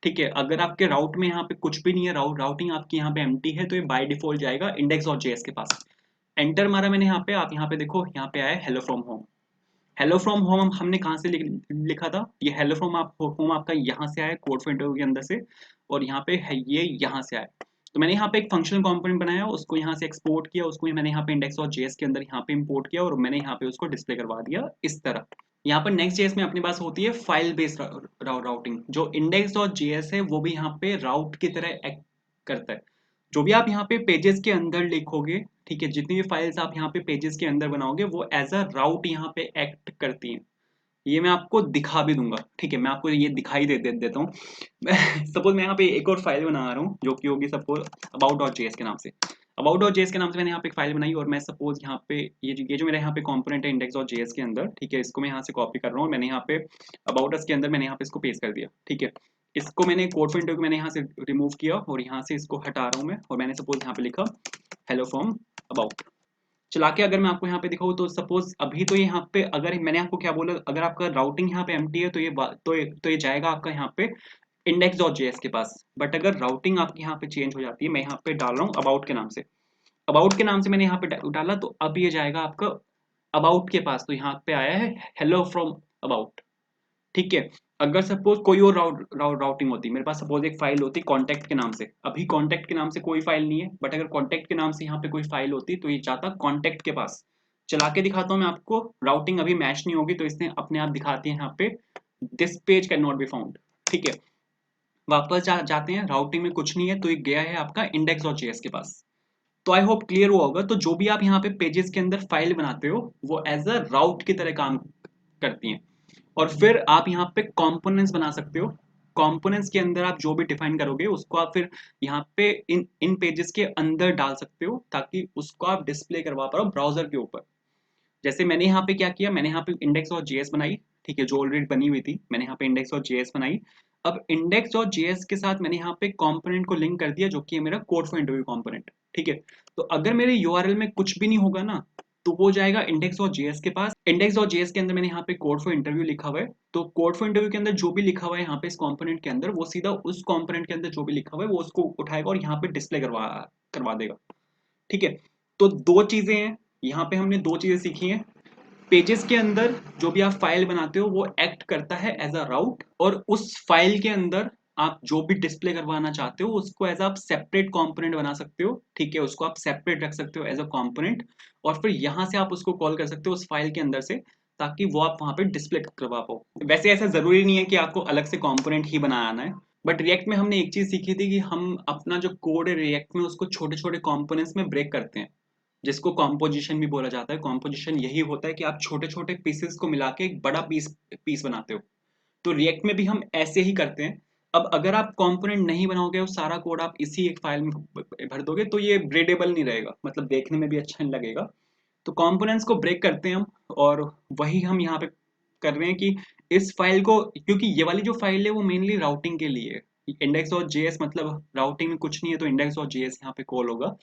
ठीक है, अगर आपके राउट में यहाँ पे कुछ भी नहीं है, राउटिंग आपकी यहाँ पे एम्प्टी है, तो ये बाय डिफॉल्ट जाएगा इंडेक्स डॉट जेएस के पास। एंटर मारा मैंने यहाँ पे, आप यहाँ पे देखो यहाँ पे आया hello from home. Hello from home हमने कहाँ से लिखा था, ये हेलो फ्रॉम होम आपका यहाँ से आया कोड फॉर इंटरव्यू के अंदर से, और यहाँ पे है ये यहाँ से आया। तो मैंने यहाँ पे एक फंक्शनल कंपोनेंट बनाया, उसको यहाँ से एक्सपोर्ट किया, उसको मैंने यहाँ पे इंडेक्स डॉट जेएस के अंदर यहाँ पे इंपोर्ट किया, और मैंने यहाँ पे उसको डिस्प्ले करवा दिया इस तरह। यहाँ पर नेक्स्ट जेएस में अपने पास होती है फाइल बेस्ड राउटिंग। जो इंडेक्स डॉट जेएस है वो भी यहाँ पे राउट की तरह एक्ट करता है। जो भी आप यहाँ पे पेजेस के अंदर लिखोगे, ठीक है, जितनी भी फाइल्स आप यहाँ पे पेजेस के अंदर बनाओगे वो एज अ राउट यहाँ पे एक्ट करती हैं। ये मैं आपको दिखा भी दूंगा, ठीक है, मैं आपको ये दिखाई देता हूँ। सपोज मैं यहाँ पे एक और फाइल बना रहा हूँ जो कि होगी सपोज about.js के नाम से। about.js के नाम से मैंने यहाँ पे एक फाइल बनाई और मैं सपोज यहाँ पे ये जो मेरा यहाँ पे कंपोनेंट है index.js के अंदर, ठीक है, इसको मैं यहाँ से कॉपी कर रहा हूँ, मैंने यहाँ पे about us के अंदर मैंने यहाँ पे इसको पेस्ट कर दिया, ठीक है। इसको मैंने कोड फॉर इंटरव्यू मैंने यहाँ से रिमूव किया और यहाँ से इसको हटा रहा हूँ मैं, और मैंने सपोज यहाँ पे लिखा हेलो फ्रॉम अबाउट। चला के अगर मैं आपको यहाँ पे दिखाऊँ तो सपोज अभी तो यहाँ पे अगर मैंने आपको क्या बोला, अगर आपका राउटिंग यहाँ पे एम्प्टी है तो ये जाएगा आपका यहाँ पे index.js के पास। बट अगर राउटिंग आपकी यहाँ पे चेंज हो जाती है, मैं यहाँ पे डाल रहा हूँ अबाउट के नाम से, अबाउट के नाम से मैंने यहाँ पे डाला, तो अब ये जाएगा आपका अबाउट के पास, तो यहाँ पे आया है हेलो फ्रॉम अबाउट, ठीक है। अगर सपोज कोई और राउटिंग होती, मेरे पास सपोज एक फाइल होती कॉन्टेक्ट के नाम से, अभी कॉन्टेक्ट के नाम से कोई फाइल नहीं है, बट अगर कॉन्टेक्ट के नाम से यहाँ पे कोई फाइल होती तो ये जाता कॉन्टेक्ट के पास। चला के दिखाता हूँ मैं आपको, राउटिंग अभी मैच नहीं होगी तो इसने अपने आप दिखाती है यहाँ पे this page can not be found, ठीक है। वापस जाते हैं, राउटिंग में कुछ नहीं है तो ये गया है आपका index.js के पास। तो आई होप क्लियर हुआ होगा। तो जो भी आप यहाँ पे पेजेस के अंदर फाइल बनाते हो वो एज अ राउट की तरह काम करती हैं। और फिर आप यहाँ पे कंपोनेंट्स बना सकते हो, कंपोनेंट्स के अंदर आप जो भी डिफाइन करोगे उसको आप फिर यहाँ पे इन पेजेस के अंदर डाल सकते हो, ताकि उसको आप डिस्प्ले करवा पाओ ब्राउजर के ऊपर। जैसे मैंने यहाँ पे क्या किया, मैंने यहाँ पे इंडेक्स और जेएस बनाई, ठीक है, जो ऑलरेडी बनी हुई थी, मैंने यहाँ पे इंडेक्स और जेएस बनाई। अब इंडेक्स और जेएस के साथ मैंने यहाँ पे कंपोनेंट को लिंक कर दिया जो कि है मेरा कोड फॉर इंटरव्यू कंपोनेंट, ठीक है। तो अगर मेरे यूआरएल में कुछ भी नहीं होगा ना, तो वो जाएगा इंडेक्स और जेएस के पास। इंडेक्स और जेएस के अंदर मैंने यहाँ पे कोड फॉर इंटरव्यू लिखा हुआ है, तो कोड फॉर इंटरव्यू के अंदर जो भी लिखा हुआ है यहाँ पे इस कंपोनेंट के अंदर, वो सीधा उस कंपोनेंट के अंदर जो भी लिखा हुआ है वो उसको उठाएगा और यहाँ पे डिस्प्ले करवा देगा, ठीक है। तो दो चीजें हैं यहाँ पे, हमने दो चीजें सीखी हैं। पेजेस के अंदर जो भी आप फाइल बनाते हो वो एक्ट करता है एज अ राउट, और उस फाइल के अंदर आप जो भी डिस्प्ले करवाना चाहते हो उसको एज आप सेपरेट कंपोनेंट बना सकते हो, ठीक है, उसको आप सेपरेट रख सकते हो एज अ कंपोनेंट, और फिर यहाँ से आप उसको कॉल कर सकते हो उस फाइल के अंदर से, ताकि वो आप वहां पे डिस्प्ले करवा पाओ। वैसे ऐसा जरूरी नहीं है कि आपको अलग से कंपोनेंट ही बनाना है, बट रिएक्ट में हमने एक चीज सीखी थी कि हम अपना जो कोड है रिएक्ट में उसको छोटे छोटे कंपोनेंट्स में ब्रेक करते हैं, जिसको कॉम्पोजिशन भी बोला जाता है। कॉम्पोजिशन यही होता है कि आप छोटे छोटे पीसेस को मिला के एक बड़ा पीस पीस बनाते हो। तो रिएक्ट में भी हम ऐसे ही करते हैं। अब अगर आप कंपोनेंट नहीं बनाओगे और सारा कोड आप इसी एक फाइल में भर दोगे तो ये ब्रेडेबल नहीं रहेगा, मतलब देखने में भी अच्छा नहीं लगेगा। तो कंपोनेंट्स को ब्रेक करते हैं हम, और वही हम यहाँ पे कर रहे हैं कि इस फाइल को, क्योंकि ये वाली जो फाइल है वो मेनली राउटिंग के लिए है, इंडेक्स और जेएस, मतलब राउटिंग में कुछ नहीं है तो इंडेक्स और जेएस यहाँ पे कॉल होगा।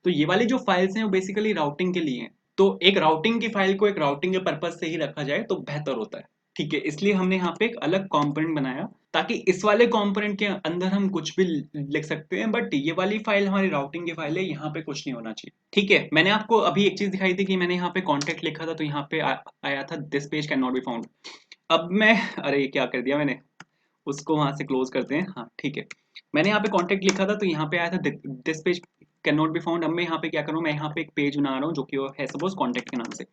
तो ये वाली जो फाइल्स हैं वो बेसिकली राउटिंग के लिए हैं। तो एक राउटिंग की फाइल को एक राउटिंग के पर्पज से ही रखा जाए तो बेहतर होता है, ठीक है। इसलिए हमने यहाँ पे एक अलग कंपोनेंट बनाया, ताकि इस वाले कंपोनेंट के अंदर हम कुछ भी लिख सकते हैं, बट ये वाली फाइल हमारी राउटिंग की फाइल है, यहाँ पे कुछ नहीं होना चाहिए, ठीक है। मैंने आपको अभी एक चीज दिखाई थी कि मैंने यहाँ पे कॉन्टेक्ट लिखा था तो यहाँ पे आया था this page can not be found. अब मैं, अरे क्या कर दिया मैंने, उसको वहां से क्लोज करते हैं, हाँ ठीक है। मैंने यहाँ पे कॉन्टेक्ट लिखा था तो यहाँ पे आया था this page can not be found. अब मैं यहाँ पे क्या करूँ, मैं यहाँ पे एक पेज बना रहा हूँ जो कि है सपोज कॉन्टेक्ट के नाम से,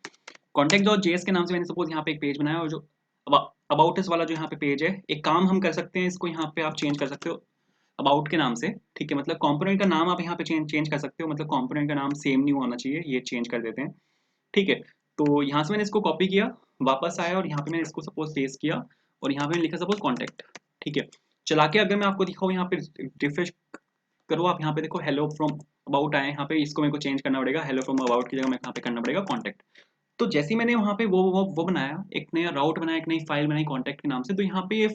कॉन्टेक्ट डॉट जेएस के नाम से मैंने सपोज यहाँ पे एक पेज बनाया, और जो अबाउट अस वाला जो यहाँ पे पेज है, एक काम हम कर सकते हैं, इसको यहाँ पे आप चेंज कर सकते हो अबाउट के नाम से, ठीक है। मतलब कंपोनेंट का नाम आप यहाँ पे चेंज कर सकते हो, मतलब कंपोनेंट का नाम सेम नहीं होना चाहिए, ये चेंज कर देते हैं, ठीक है। तो यहाँ से मैंने इसको कॉपी किया, वापस आया और यहाँ पे मैंने इसको सपोज पेस्ट किया, और यहाँ पे मैंने लिखा सपोज कॉन्टेक्ट, ठीक है। चला के अगर मैं आपको दिखाऊँ, यहाँ पे रिफ्रेश करो आप, यहाँ पे देखो हेलो फ्रॉम अबाउट आए, यहाँ पे इसको मेरे को चेंज करना पड़ेगा, हेलो फ्रॉम अबाउट की जगह मैं यहाँ पे करना पड़ेगा कॉन्टेक्ट। तो जैसे ही मैंने वहाँ पे वो बनाया, एक नया राउट बनाया, एक नई फाइल बनाई कॉन्टेक्ट के नाम से, तो यहाँ पे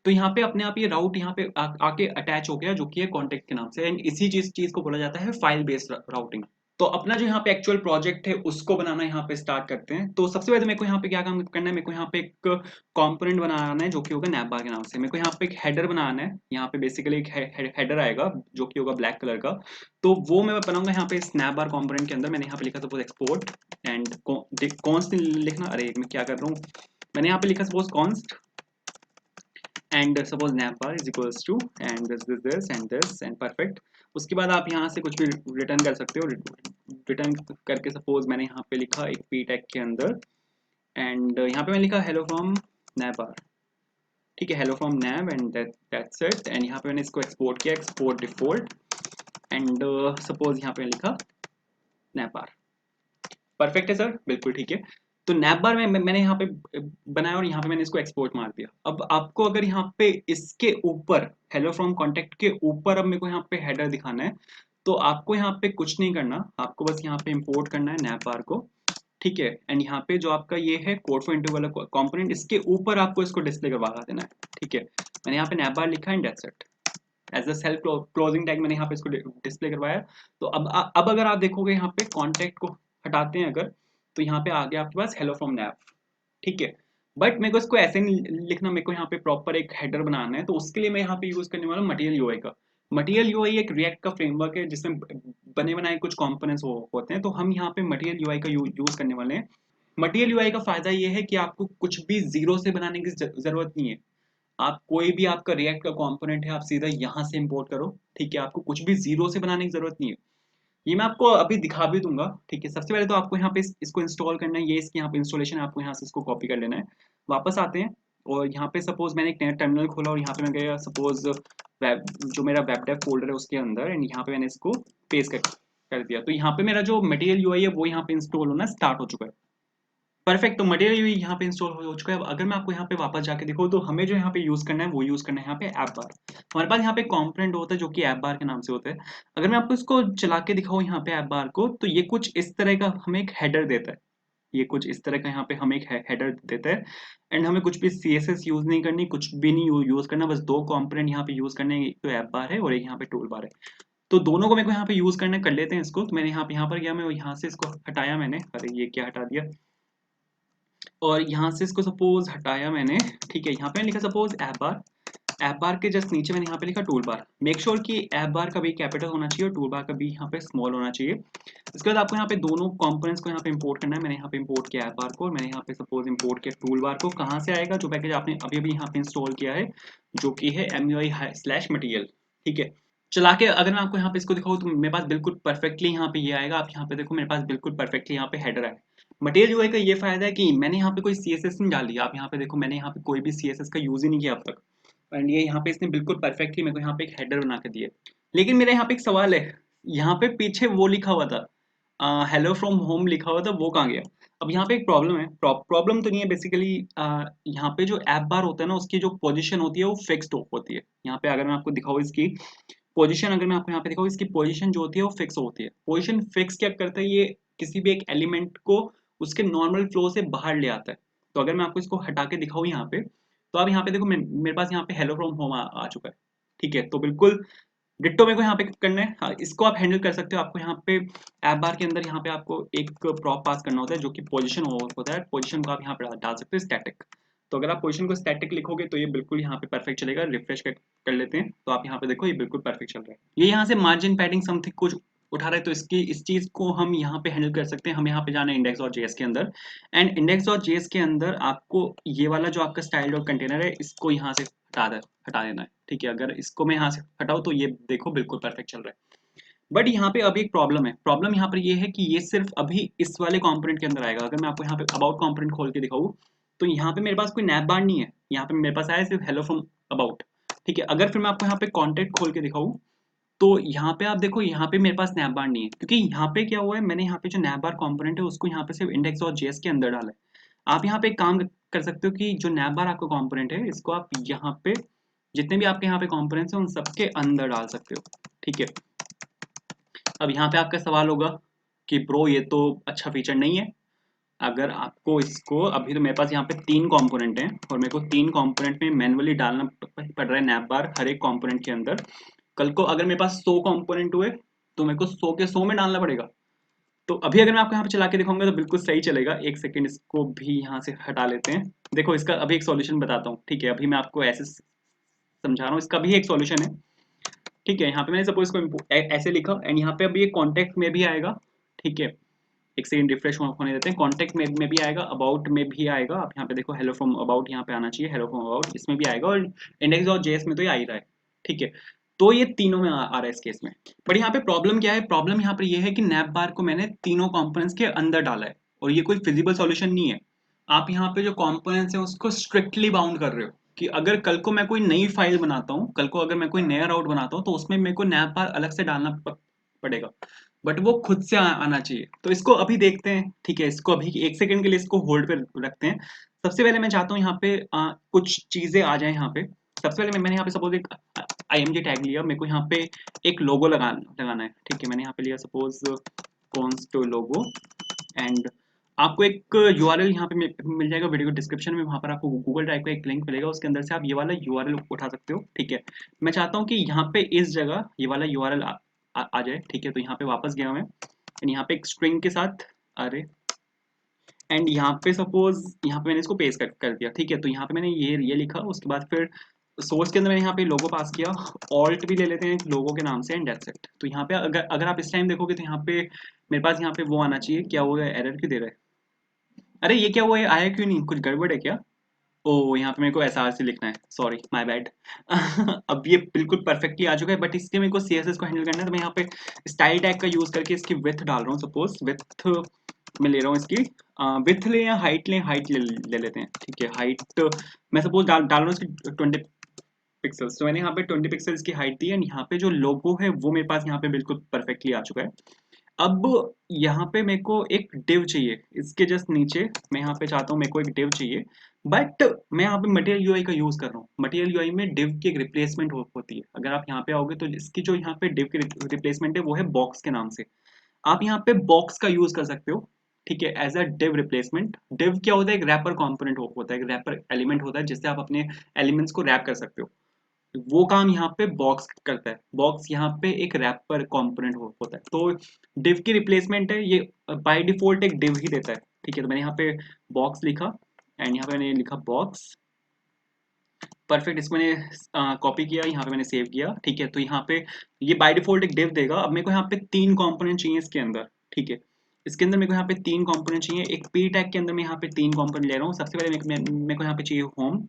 तो यहाँ पे अपने आप ये राउट यहाँ पे आके अटैच हो गया जो कि है कॉन्टेक्ट के नाम से, एंड इसी चीज को बोला जाता है फाइल बेस्ड राउटिंग। तो अपना जो यहाँ पे एक्चुअल प्रोजेक्ट है उसको बनाना यहाँ पे स्टार्ट करते हैं। तो सबसे पहले मेरे को यहाँ पे क्या काम करना है, मेरे को यहाँ पे एक कंपोनेंट बनाना है जो कि होगा नैपबार के नाम से। मेरे को यहाँ पे एक हेडर बनाना है, यहाँ पे बेसिकली एक हेडर आएगा जो कि होगा ब्लैक कलर का। तो वो मैं बनाऊंगा यहाँ पे स्नैपबार कंपोनेंट के अंदर। मैंने यहाँ पे लिखा सपोज एक्सपोर्ट एंड कॉन्स्ट लिखना, अरे मैं क्या कर रहा हूँ, मैंने यहाँ पे लिखा suppose const and suppose navbar is equals to and this and this and perfect। उसके बाद आप यहाँ से कुछ भी रिटर्न कर सकते हो, रिटर्न करके सपोज मैंने यहाँ पे लिखा एक p टैग के अंदर, एंड यहाँ पे मैंने लिखा हेलो फ्रॉम navbar, ठीक है, hello from nav and that's it. And यहाँ पे मैंने इसको एक्सपोर्ट किया, एक्सपोर्ट डिफॉल्ट, एंड सपोज यहाँ पे लिखा navbar। परफेक्ट है सर, बिल्कुल ठीक है। तो नैप बार में मैंने यहाँ पे बनाया और यहाँ पे मैंने इसको एक्सपोर्ट मार दिया। अब आपको अगर यहाँ पे इसके ऊपर हेलो फ्रॉम कॉन्टेक्ट के ऊपर अब मेरे को यहाँ पे हेडर दिखाना है, तो आपको यहाँ पे कुछ नहीं करना, आपको बस यहाँ पे इंपोर्ट करना है नैप बार को, ठीक है। एंड यहाँ पे जो आपका ये है कोड फॉर इंटरव्यू वाला कंपोनेंट, इसके ऊपर आपको इसको डिस्प्ले करवा देना है, ठीक है। मैंने यहाँ पे नैप बार लिखा है and that's it. As a self closing tag मैंने यहाँ पे इसको डिस्प्ले करवाया। तो अब अगर आप देखोगे यहाँ पे कॉन्टेक्ट को हटाते हैं अगर, तो यहाँ पे आ गया आपके पास हेलो फ्रॉम नैप, ठीक है। बट मेरे को इसको ऐसे नहीं लिखना, मेरे को यहाँ पे प्रॉपर एक हेडर बनाना है, तो उसके लिए मैं यहाँ पे यूज करने वाला हूँ मटेरियल यूआई का। मटेरियल यूआई एक रिएक्ट का फ्रेमवर्क है जिसमें बने बनाए कुछ कंपोनेंट्स होते हैं, तो हम यहाँ पे मटेरियल यूआई का यूज करने वाले हैं। मटेरियल यूआई का फायदा ये है कि आपको कुछ भी जीरो से बनाने की जरूरत नहीं है। आप कोई भी आपका रिएक्ट का कंपोनेंट है, आप सीधा यहाँ से इंपोर्ट करो, ठीक है। आपको कुछ भी जीरो से बनाने की जरूरत नहीं है। ये मैं आपको अभी दिखा भी दूंगा, ठीक है। सबसे पहले तो आपको यहाँ पे इसको इंस्टॉल करना है, ये इसकी यहाँ पे इंस्टॉलेशन है, आपको यहाँ से इसको कॉपी कर लेना है। वापस आते हैं और यहाँ पे सपोज मैंने एक नया टर्मिनल खोला और यहाँ पे मैं गया सपोज वेब, जो मेरा वेब डेव फोल्डर है उसके अंदर, एंड यहाँ पे मैंने इसको पेस्ट कर दिया। तो यहाँ पे मेरा जो मटेरियल यूआई है वो यहाँ पे इंस्टॉल होना स्टार्ट हो चुका है। परफेक्ट, तो मटेरियल यूआई यहाँ पे इंस्टॉल हो चुका है। अब अगर मैं आपको यहाँ पे वापस जाके दिखाऊँ, तो हमें जो यहाँ पे यूज करना है वो यूज करना है यहाँ पे ऐप बार। हमारे पास यहाँ पे कंपोनेंट होता है जो कि ऐप बार के नाम से होता है। अगर मैं आपको इसको चला के दिखाऊँ यहाँ पे ऐप बार को, तो ये कुछ इस तरह का हमें एक हेडर देता है। ये कुछ इस तरह का यहाँ पे हमें एक हेडर देता है। एंड हमें कुछ भी CSS यूज नहीं करनी, कुछ भी नहीं यूज करना, बस दो कंपोनेंट यहाँ पे यूज करने हैं, एक तो ऐप बार है और एक यहाँ पे टूल बार है। तो दोनों को मेरे को यहाँ पे यूज करना, कर लेते हैं इसको। तो मैंने यहाँ पर गया, मैं यहाँ से इसको हटाया मैंने, अरे ये क्या हटा दिया, और यहाँ से इसको सपोज हटाया मैंने, ठीक है। यहाँ पे लिखा सपोज ऐप बार, ऐप बार के जस्ट नीचे मैंने यहाँ पे लिखा टूल बार। मेक श्योर कि ऐप बार का भी कैपिटल होना चाहिए और टूल बार का भी यहाँ पे स्मॉल होना चाहिए। इसके बाद आपको यहाँ पे दोनों कंपोनेंट्स को यहाँ पे इंपोर्ट करना है। मैंने यहाँ पे इंपोर्ट किया ऐप बार को और मैंने यहाँ पे सपोज इंपोर्ट किया टूल बार को। कहाँ से आएगा, जो पैकेज आपने अभी अभी यहाँ पे इंस्टॉल किया है, जो कि है MUI/material, ठीक है। चला के अगर मैं आपको यहाँ पे इसको दिखाऊँ, तो मेरे पास बिल्कुल परफेक्टली यहाँ पे ये आएगा। आप यहाँ पे देखो, मेरे पास बिल्कुल परफेक्टली यहाँ पे हेडर है। मटेरियल यूआई का ये फायदा है कि मैंने यहाँ पे कोई CSS नहीं डाली। आप यहाँ पे देखो, मैंने यहाँ पे कोई भी CSS का यूज ही नहीं किया अब तक, एंड ये यहाँ पे इसने बिल्कुल परफेक्टली मेरे को यहाँ पे एक हेडर बना के दिया। लेकिन मेरा यहाँ पे एक सवाल है, यहाँ पे पीछे वो लिखा हुआ था, हेलो फ्रॉम होम लिखा हुआ था, वो कहाँ गया। अब यहाँ पे एक प्रॉब्लम है, प्रॉब्लम तो नहीं है बेसिकली। यहाँ पे जो ऐप बार होता है ना, उसकी जो पोजीशन होती है वो फिक्स्ड होती है। यहाँ पे अगर मैं आपको दिखाऊँ इसकी पोजीशन, अगर मैं आपको यहाँ पे दिखाऊँ, इसकी पोजीशन जो होती है वो फिक्स होती है। पोजीशन फिक्स क्या करता है, ये किसी भी एक एलिमेंट को उसके नॉर्मल फ्लो से बाहर ले आता है। तो अगर मैं आपको इसको हटा के दिखाऊँ यहाँ पे, तो आप यहाँ पे देखो, मेरे पास यहाँ पे हेलो फ्रॉम होम आ चुका है, ठीक है। तो बिल्कुल डिट्टो मेरे को यहाँ पे करना है। हाँ, इसको आप हैंडल कर सकते हो। आपको यहाँ पे ऐप बार के अंदर यहाँ पे आपको एक प्रॉप पास करना होता है जो कि पोजीशन होता है। पोजीशन को आप यहाँ पे डाल सकते हो स्टैटिक। तो अगर आप पोजीशन को स्टैटिक लिखोगे तो ये बिल्कुल यहाँ पे परफेक्ट चलेगा। रिफ्रेश कर लेते हैं, तो आप यहाँ पे देखो ये बिल्कुल परफेक्ट चल रहा है। ये यहाँ से मार्जिन पैडिंग समथिंग कुछ उठा रहा है, तो इसकी इस चीज को हम यहाँ पे हैंडल कर सकते हैं। हम यहाँ पे जाना है इंडेक्स और जेएस के अंदर, एंड इंडेक्स और जेएस के अंदर आपको ये वाला जो आपका स्टाइल डॉट कंटेनर है, इसको यहाँ से हटा देना है, ठीक है। अगर इसको मैं यहाँ से हटाऊँ, तो ये देखो बिल्कुल परफेक्ट चल रहा है। बट यहाँ पे अभी एक प्रॉब्लम है। प्रॉब्लम यहाँ पर ये है कि ये सिर्फ अभी इस वाले कंपोनेंट के अंदर आएगा। अगर मैं आपको यहाँ पे अबाउट कंपोनेंट खोल के दिखाऊँ, तो यहाँ पे मेरे पास कोई नैप बार नहीं है। यहाँ पे मेरे पास आया सिर्फ हेलो फ्रॉम अबाउट, ठीक है। अगर फिर मैं आपको यहाँ पे कॉन्टेक्ट खोल के दिखाऊँ, तो यहाँ पे आप देखो, यहाँ पे मेरे पास नैप बार नहीं है, क्योंकि यहाँ पे क्या हुआ है, मैंने यहाँ पे जो नैप बार कंपोनेंट है उसको यहाँ पे सिर्फ इंडेक्स और जेएस के अंदर डाला है। आप यहाँ पे एक काम कर सकते हो कि जो नैप बार आपका कंपोनेंट है, इसको आप यहाँ पे जितने भी आपके यहाँ पे कंपोनेंट्स हैं उन सबके अंदर डाल सकते हो, ठीक है। अब यहाँ पे आपका सवाल होगा कि ब्रो ये तो अच्छा फीचर नहीं है। अगर आपको इसको, अभी तो मेरे पास यहाँ पे 3 कंपोनेंट हैं और मेरे को 3 कंपोनेंट में मैनुअली डालना पड़ रहा है नैप बार हर एक कंपोनेंट के अंदर। कल को अगर मेरे पास 100 कंपोनेंट हुए, तो मेरे को 100 के 100 में डालना पड़ेगा। तो अभी अगर मैं आपको यहाँ पे चला के दिखाऊंगा तो बिल्कुल सही चलेगा। एक सेकेंड, इसको भी यहाँ से हटा लेते हैं। देखो इसका अभी एक सॉल्यूशन बताता हूँ, ठीक है। अभी मैं आपको ऐसे समझा रहा हूँ, इसका भी एक सॉल्यूशन है, ठीक है। यहाँ पे मैंने सपोज इसको ऐसे लिखा, एंड यहाँ पे अभी ये कॉन्टेक्ट में भी आएगा, ठीक है। एक सेकंड रिफ्रेश होने देते हैं। कॉन्टेक्ट में भी आएगा, अबाउट में भी आएगा। आप यहाँ पे देखो हेलो फ्रॉम अबाउट यहाँ पे आना चाहिए, हेलो फ्रॉम अबाउट इसमें भी आएगा, और इंडेक्स और जेएस में तो ये आ ही रहा है, ठीक है। तो ये तीनों में आ रहा है इस केस में। बट यहाँ पे प्रॉब्लम क्या है, प्रॉब्लम यहाँ पे ये है कि नैप बार को मैंने तीनों कंपोनेंट्स के अंदर डाला है और ये कोई फिजिबल सॉल्यूशन नहीं है। आप यहाँ पे जो कंपोनेंट्स हैं उसको स्ट्रिक्टली बाउंड कर रहे हो कि अगर कल को मैं कोई नई फाइल बनाता हूँ, कल को अगर मैं कोई नया राउट बनाता हूँ, तो उसमें मेरे को नैप बार अलग से डालना पड़ेगा। बट वो खुद से आना चाहिए। तो इसको अभी देखते हैं, ठीक है, इसको अभी 1 सेकंड के लिए इसको होल्ड पे रखते हैं। सबसे पहले मैं चाहता हूँ यहाँ पे कुछ चीजें आ जाए यहाँ पे। सबसे पहले मैंने यहाँ पे सपोज एक IMG टैग लिया, मेरे को यहाँ पे एक लोगो लगाना है, ठीक है। मैंने यहाँ पे लिया सपोज कॉन्स्ट लोगो, एंड आपको एक URL यहाँ पे मिल जाएगा वीडियो डिस्क्रिप्शन में, वहाँ पर आपको गूगल ड्राइव का एक लिंक मिलेगा, उसके अंदर से आप ये वाला URL उठा सकते हो, ठीक है। मैं चाहता हूँ कि यहाँ पे इस जगह ये वाला URL आ जाए, ठीक है। तो यहाँ पे वापस गया मैं, एंड यहाँ पे एक स्ट्रिंग के साथ, अरे, एंड यहाँ पे सपोज यहाँ पे मैंने इसको पेस्ट कर दिया, ठीक है। तो यहाँ पे मैंने ये लिखा, उसके बाद फिर सोर्स के अंदर मैंने यहाँ पे लोगो पास किया, ऑल्ट भी ले लेते हैं लोगो के नाम से, एंड दैट्स इट। तो यहाँ पे अगर अगर आप इस टाइम देखोगे तो यहाँ पे मेरे पास यहाँ पे वो आना चाहिए, क्या हुआ, एरर क्यों दे रहा है, अरे ये क्या हुआ, ये आया क्यों नहीं, कुछ गड़बड़ है क्या? ओ, यहाँ पे मेरे को SRC लिखना है, सॉरी माय बैड। अब ये बिल्कुल परफेक्टली आ चुका है, बट इसके मेरे को CSS को हैंडल करना है, तो मैं यहाँ पे स्टाइल टैग का यूज करके इसकी विथ डाल रहा हूँ। सपोज विथ मैं ले रहा हूँ इसकी, विथ ले या हाइट ले, हाइट ले लेते हैं, ठीक है। हाइट मैं सपोज डाल रहा हूँ इसकी 20 पिक्सल्स। तो मैंने यहाँ पे 20 पिक्सल्स की हाइट दी, एंड यहाँ पे जो लोगो है वो मेरे पास यहाँ पे बिल्कुल परफेक्टली आ चुका है। अब यहाँ पे मेरे को एक डिव चाहिए, इसके जस्ट नीचे मैं यहाँ पे चाहता हूँ मेरे को एक डिव चाहिए, बट मैं यहाँ पे मटेरियल यूआई का यूज कर रहा हूँ। मटेरियल यूआई में डिव की एक रिप्लेसमेंट होती है। अगर आप यहाँ पे आओगे तो इसकी जो यहाँ पे डिव की रिप्लेसमेंट है वो है बॉक्स के नाम से। आप यहाँ पे बॉक्स का यूज कर सकते हो, ठीक है, as a div replacement. Div क्या होता है, एक रैपर कॉम्पोनेंट होता है, एक रैपर एलिमेंट होता है जिससे आप अपने एलिमेंट्स को रैप कर सकते हो। वो काम यहाँ पे बॉक्स करता है। बॉक्स यहाँ पे एक रैपर कंपोनेंट होता है। तो डिव की रिप्लेसमेंट है ये, बाय डिफॉल्ट एक डिव ही देता है, ठीक है। तो मैंने यहाँ पे बॉक्स लिखा, एंड यहाँ पे मैंने लिखा बॉक्स, परफेक्ट। इसको मैंने कॉपी किया, यहाँ पे मैंने सेव किया, ठीक है। तो यहाँ पे ये बाय डिफॉल्ट एक डिव देगा। अब मेरे को यहाँ पे 3 कंपोनेंट चाहिए इसके अंदर, ठीक है। इसके अंदर मेरे को यहाँ पे 3 कंपोनेंट चाहिए। एक पी टैग के अंदर मैं यहाँ पे 3 कंपोनेंट ले रहा हूँ। सबसे पहले मेरे को यहाँ पे चाहिए होम,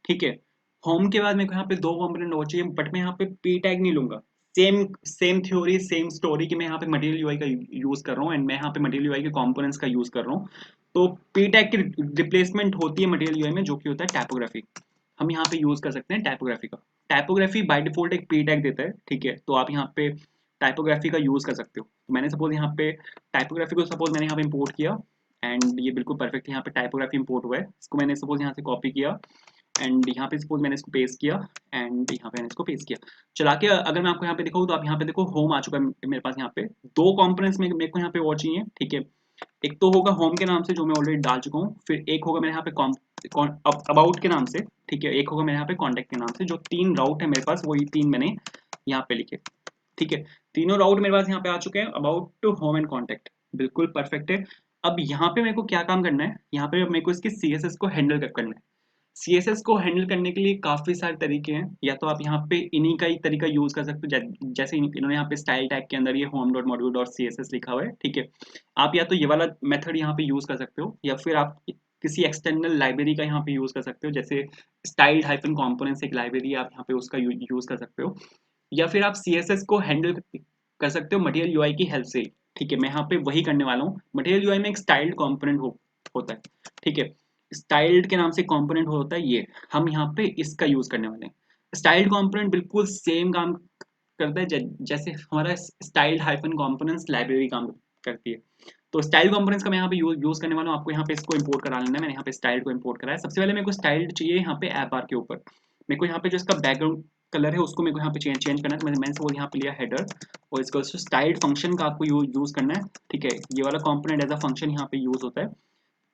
ठीक है। होम के बाद मेरे को यहाँ पे 2 कंपोनेंट और चाहिए, बट मैं यहाँ पे पी टैग नहीं लूंगा। Same same theory same story की मैं यहाँ पे मटेरियल यूआई का यूज कर रहा हूँ, एंड मैं यहाँ पे मटेरियल यूआई के कंपोनेंट्स का यूज कर रहा हूँ। तो पी टैग की रिप्लेसमेंट होती है मटेरियल यूआई में, जो कि होता है टाइपोग्राफी। हम यहाँ पे यूज कर सकते हैं टाइपोग्राफी का। टाइपोग्राफी बाय डिफॉल्ट एक पी टैग देता है, ठीक है। तो आप यहाँ पे टाइपोग्राफी का यूज कर सकते हो। तो मैंने सपोज यहाँ पे टाइपोग्राफी को सपोज मैंने यहाँ पे इंपोर्ट किया, एंड ये बिल्कुल परफेक्ट यहाँ पे टाइपोग्राफी इंपोर्ट हुआ है। इसको मैंने सपोज यहाँ से कॉपी किया, एंड यहाँ पे सपोज मैंने इसको पेस्ट किया, एंड यहाँ पे मैंने इसको पेस्ट किया। चला के अगर मैं आपको यहाँ पे दिखाऊँ तो आप यहाँ पे देखो होम आ चुका है मेरे पास। यहाँ पे 2 कंपोनेंट्स में मेरे को यहाँ पे और चाहिए, ठीक है। एक तो होगा होम के नाम से, जो मैं ऑलरेडी डाल चुका हूँ। फिर एक होगा मेरे यहाँ पे अबाउट के नाम से, ठीक है। एक होगा मेरे यहाँ पे कॉन्टेक्ट के नाम से। जो 3 राउट है मेरे पास, वही 3 मैंने यहाँ पे लिखे, ठीक है। तीनों राउट मेरे पास यहाँ पे आ चुके हैं, about to home and contact, बिल्कुल परफेक्ट है। अब यहाँ पे मेरे को क्या काम करना है, यहाँ पे मेरे को इसके CSS को हैंडल करना है। CSS को हैंडल करने के लिए काफी सारे तरीके हैं। या तो आप यहाँ पे इन्हीं का ही तरीका यूज कर सकते हो, जैसे इन्होंने यहाँ पे स्टाइल टैग के अंदर ये home dot module dot CSS लिखा हुआ है, ठीक है। आप या तो ये वाला मेथड यहाँ पे यूज कर सकते हो, या फिर आप किसी एक्सटर्नल लाइब्रेरी का यहाँ पे यूज कर सकते हो, जैसे स्टाइल हाइफन कॉम्पोनेंट्स एक लाइब्रेरी है, आप यहाँ पे उसका यूज कर सकते हो। या फिर आप CSS को हैंडल कर सकते हो मटेरियल यूआई की हेल्प से, ठीक है। मैं यहाँ पे वही करने वाला हूँ। मटेरियल यूआई में एक स्टाइल्ड कंपोनेंट होता है, ठीक है। स्टाइल्ड के नाम से कंपोनेंट होता है ये, हम यहाँ पे इसका यूज करने वाले हैं। स्टाइल्ड कंपोनेंट बिल्कुल सेम काम करता है जैसे हमारा स्टाइल्ड हाइफन कंपोनेंट्स लाइब्रेरी काम करती है। तो स्टाइल कंपोनेंट्स का मैं यहाँ पे यूज करने वाला हूँ। आपको यहाँ पे इसको इंपोर्ट करा लेना है। मैंने यहाँ पे स्टाइल को इंपोर्ट करा है। सबसे पहले मेरे को स्टाइल्ड चाहिए यहाँ पे ऐप बार के ऊपर। मेरे को यहाँ पे जो इसका बैकग्राउंड कलर है उसको मेरे को यहाँ पे चेंज करना है। तो मैंने वो यहाँ पे लिया हेडर, और इसका स्टाइल्ड फंक्शन का आपको यूज करना है, ठीक है। ये वाला कंपोनेंट एज अ फंक्शन यहाँ पे यूज होता है।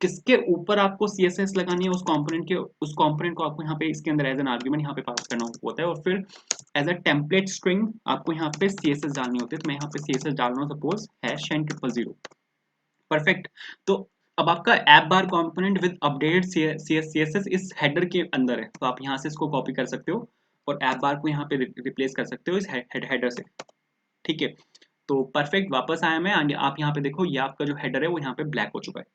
किसके ऊपर आपको CSS लगानी है, उस कंपोनेंट को आपको यहाँ पे इसके अंदर एज एन आर्ग्यूमेंट यहाँ पे पास करना होता है, और फिर एज अ टेम्पलेट स्ट्रिंग आपको यहाँ पे CSS डालनी होती है। तो मैं यहाँ पे CSS डाल रहा हूँ सपोज हैश एंड 000, परफेक्ट। तो अब आपका app bar component with updated CSS इस हेडर के अंदर है। तो आप यहाँ से इसको कॉपी कर सकते हो, और ऐप बार को यहाँ पे रिप्लेस कर सकते हो इस हेडर से, ठीक है। तो परफेक्ट, वापस आया मैं। आप यहाँ पे देखो, ये आपका जो हेडर है वो यहाँ पे ब्लैक हो चुका है।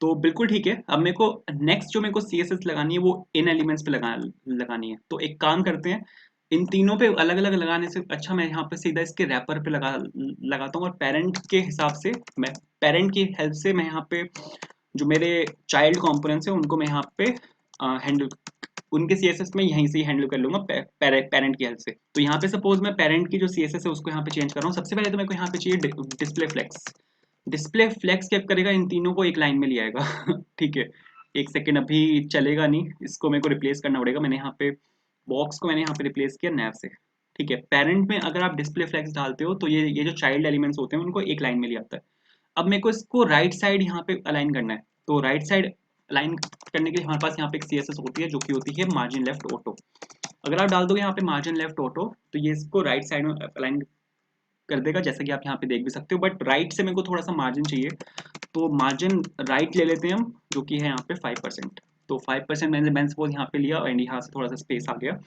तो बिल्कुल ठीक है। अब मेरे को नेक्स्ट जो मेरे को CSS लगानी है वो इन एलिमेंट्स पे लगानी है। तो एक काम करते हैं, इन तीनों पे अलग अलग लगाने से अच्छा मैं यहाँ पे सीधा इसके रैपर पे लगाता हूँ, और पेरेंट के हिसाब से मैं पेरेंट की हेल्प से मैं यहाँ पे जो मेरे चाइल्ड कंपोनेंट्स है उनको मैं यहाँ पे हैंडल उनके CSS में यहीं से ही हैंडल कर लूंगा पेरेंट की हेल्प से। तो यहाँ पे सपोज मैं पेरेंट की जो CSS है उसको यहाँ पे चेंज कर रहा हूँ। सबसे पहले तो मेरे को यहाँ पे चाहिए डिस्प्ले फ्लेक्स। डिस्प्ले फ्लेक्स क्या करेगा, इन तीनों को एक लाइन में ले आएगा ठीक है, एक सेकेंड अभी चलेगा नहीं, इसको मेरे को रिप्लेस करना पड़ेगा। मैंने यहाँ पे बॉक्स को मैंने यहाँ पे रिप्लेस किया नैव से। ठीक है, पेरेंट में अगर आप डिस्प्ले फ्लेक्स डालते हो तो ये जो चाइल्ड एलिमेंट्स होते हैं उनको एक लाइन में ले आता है। अब मेरे को इसको राइट साइड यहाँ पे अलाइन करना है। तो राइट साइड अलाइन करने के लिए हमारे पास यहाँ पे एक CSS होती है जो कि होती है मार्जिन लेफ्ट ऑटो। अगर आप डाल दोगे यहाँ पे मार्जिन लेफ्ट ऑटो तो ये इसको राइट साइड में अलाइन कर देगा, जैसा कि आप यहाँ पे देख भी सकते हो। बट राइट से मेरे को थोड़ा सा मार्जिन चाहिए, तो मार्जिन राइट ले लेते हैं हम, जो कि है यहाँ पे 5%। तो 5% मैंने सपोज यहाँ पे लिया एंड यहाँ से थोड़ा सा स्पेस आ गया।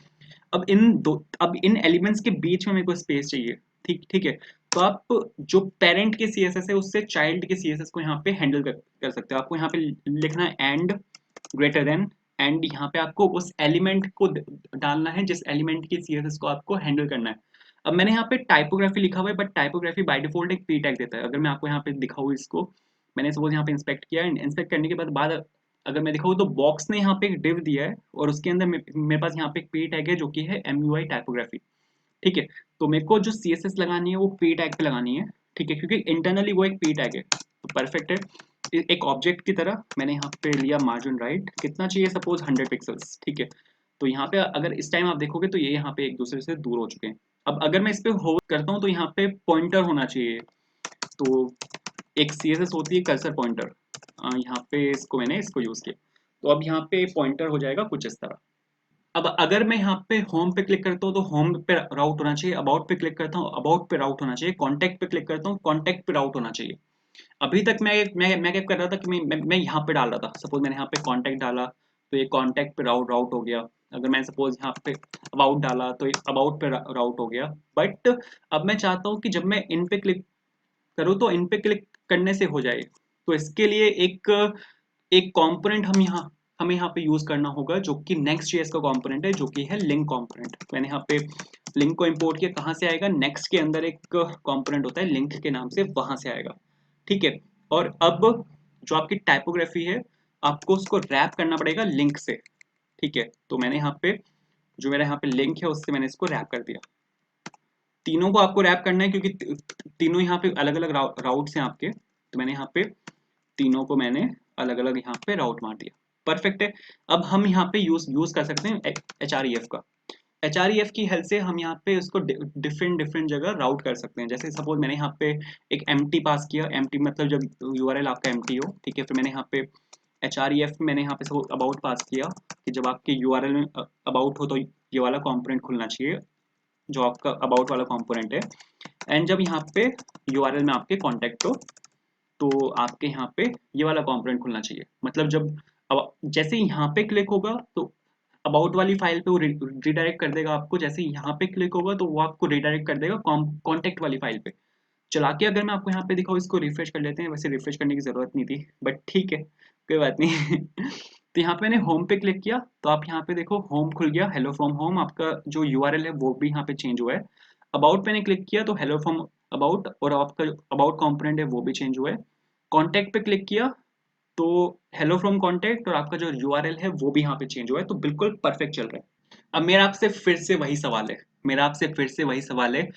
अब इन एलिमेंट्स के बीच में मेरे को स्पेस चाहिए। ठीक ठीक है, तो आप जो पेरेंट के CSS है उससे चाइल्ड के CSS को यहाँ पे हैंडल कर सकते हो। आपको यहाँ पे लिखना है एंड ग्रेटर देन, एंड यहाँ पे आपको उस एलिमेंट को डालना है जिस एलिमेंट के CSS को आपको हैंडल करना है। अब मैंने यहाँ पे टाइपोग्राफी लिखा हुआ है, बट टाइपोग्राफी बाय डिफॉल्ट एक p टैग देता है। अगर मैं आपको यहाँ पे दिखाऊँ इसको, मैंने सपोज यहाँ पे इंस्पेक्ट किया, इंस्पेक्ट करने के बाद अगर मैं दिखाऊँ तो बॉक्स ने यहाँ पे एक डिव दिया है और उसके अंदर मेरे पास यहाँ पे एक p टैग है जो कि है MUI टाइपोग्राफी। ठीक है, तो मेरे को जो CSS लगानी है वो p टैग पे लगानी है। ठीक है, क्योंकि इंटरनली वो एक p टैग है, तो परफेक्ट है। एक ऑब्जेक्ट की तरह मैंने यहाँ पे लिया मार्जिन राइट, कितना चाहिए, सपोज 100 पिक्सल्स। ठीक है, तो यहाँ पे अगर इस टाइम आप देखोगे तो ये यहाँ पे एक दूसरे से दूर हो चुके हैं। अब अगर मैं इस पे होल्ड करता हूँ तो यहाँ पे पॉइंटर होना चाहिए। तो एक CSS होती है कर्सर पॉइंटर, यहाँ पे इसको यूज किया, तो अब यहाँ पे पॉइंटर हो जाएगा कुछ इस तरह। अब अगर मैं यहाँ पे होम पे क्लिक करता हूँ तो होम पे राउट होना चाहिए, अबाउट पे क्लिक करता हूँ अबाउट पे राउट होना चाहिए, कॉन्टेक्ट पे क्लिक करता हूँ कॉन्टेक्ट पे राउट होना चाहिए। अभी तक मैं क्या कर रहा था कि मैं यहाँ पे डाल रहा था। सपोज मैंने यहाँ पे कॉन्टेक्ट डाला तो ये कॉन्टेक्ट पे राउट राउट हो गया। अगर मैं सपोज यहाँ पे अबाउट डाला तो ये अबाउट पे राउट हो गया। बट अब मैं चाहता हूँ कि जब मैं इन पे क्लिक करूँ तो इन पे क्लिक करने से हो जाए। तो इसके लिए एक एक कंपोनेंट हमें यहाँ पे यूज करना होगा जो कि Next.js का कंपोनेंट है, जो कि है लिंक कंपोनेंट। मैंने यहाँ पे लिंक को इंपोर्ट किया, कहाँ से आएगा, नेक्स्ट के अंदर एक कंपोनेंट होता है लिंक के नाम से, वहां से आएगा। ठीक है, और अब जो आपकी टाइपोग्राफी है आपको उसको रैप करना पड़ेगा लिंक से। ठीक है, तो मैंने यहाँ पे जो मेरा यहाँ पे लिंक है उससे मैंने इसको रैप कर दिया। तीनों को आपको रैप करना है क्योंकि तीनों यहाँ पे अलग अलग राउट्स हैं आपके, तो मैंने यहाँ पे तीनों को मैंने अलग अलग यहाँ पे राउट मार दिया। परफेक्ट है। अब हम यहाँ पे यूज कर सकते हैं HREF का। HREF की हेल्प से हम यहाँ पे उसको डिफरेंट डिफरेंट जगह राउट कर सकते हैं। जैसे सपोज मैंने यहाँ पे एक एम्प्टी पास किया, एम्प्टी मतलब जब URL आपका एम्प्टी हो। ठीक है, फिर मैंने यहाँ पे HREF में मैंने यहाँ पे सपोज अबाउट पास किया कि जब आपके URL में अबाउट हो तो ये वाला कॉम्पोनेंट खुलना चाहिए जो आपका अबाउट वाला कॉम्पोनेंट है। एंड जब यहाँ पे URL में आपके कॉन्टेक्ट हो तो आपके यहाँ पे ये वाला कॉम्पोनेंट खुलना चाहिए। मतलब अब जैसे यहाँ पे क्लिक होगा तो अबाउट वाली फाइल पे वो रिडायरेक्ट कर देगा आपको, जैसे यहाँ पे क्लिक होगा तो वो आपको रिडायरेक्ट कर देगा कॉन्टेक्ट वाली फाइल पे। चला के अगर मैं आपको यहाँ पे दिखाऊँ, इसको रिफ्रेश कर लेते हैं। वैसे रिफ्रेश करने की जरूरत नहीं थी, बट ठीक है, कोई बात नहीं तो यहाँ पे मैंने होम पे क्लिक किया तो आप यहाँ पे देखो होम खुल गया, हेलो फ्रॉम होम। आपका जो URL है वो भी यहाँ पे चेंज हुआ है। अबाउट पे क्लिक किया तो हेलो फ्रॉम अबाउट, और आपका अबाउट कंपोनेंट है वो भी चेंज हुआ है। कॉन्टेक्ट पे क्लिक किया तो हेलो फ्रॉम कॉन्टेक्ट, और आपका जो URL है वो भी यहाँ पे चेंज हुआ है। तो बिल्कुल परफेक्ट चल रहा है। अब मेरा आपसे फिर से वही सवाल है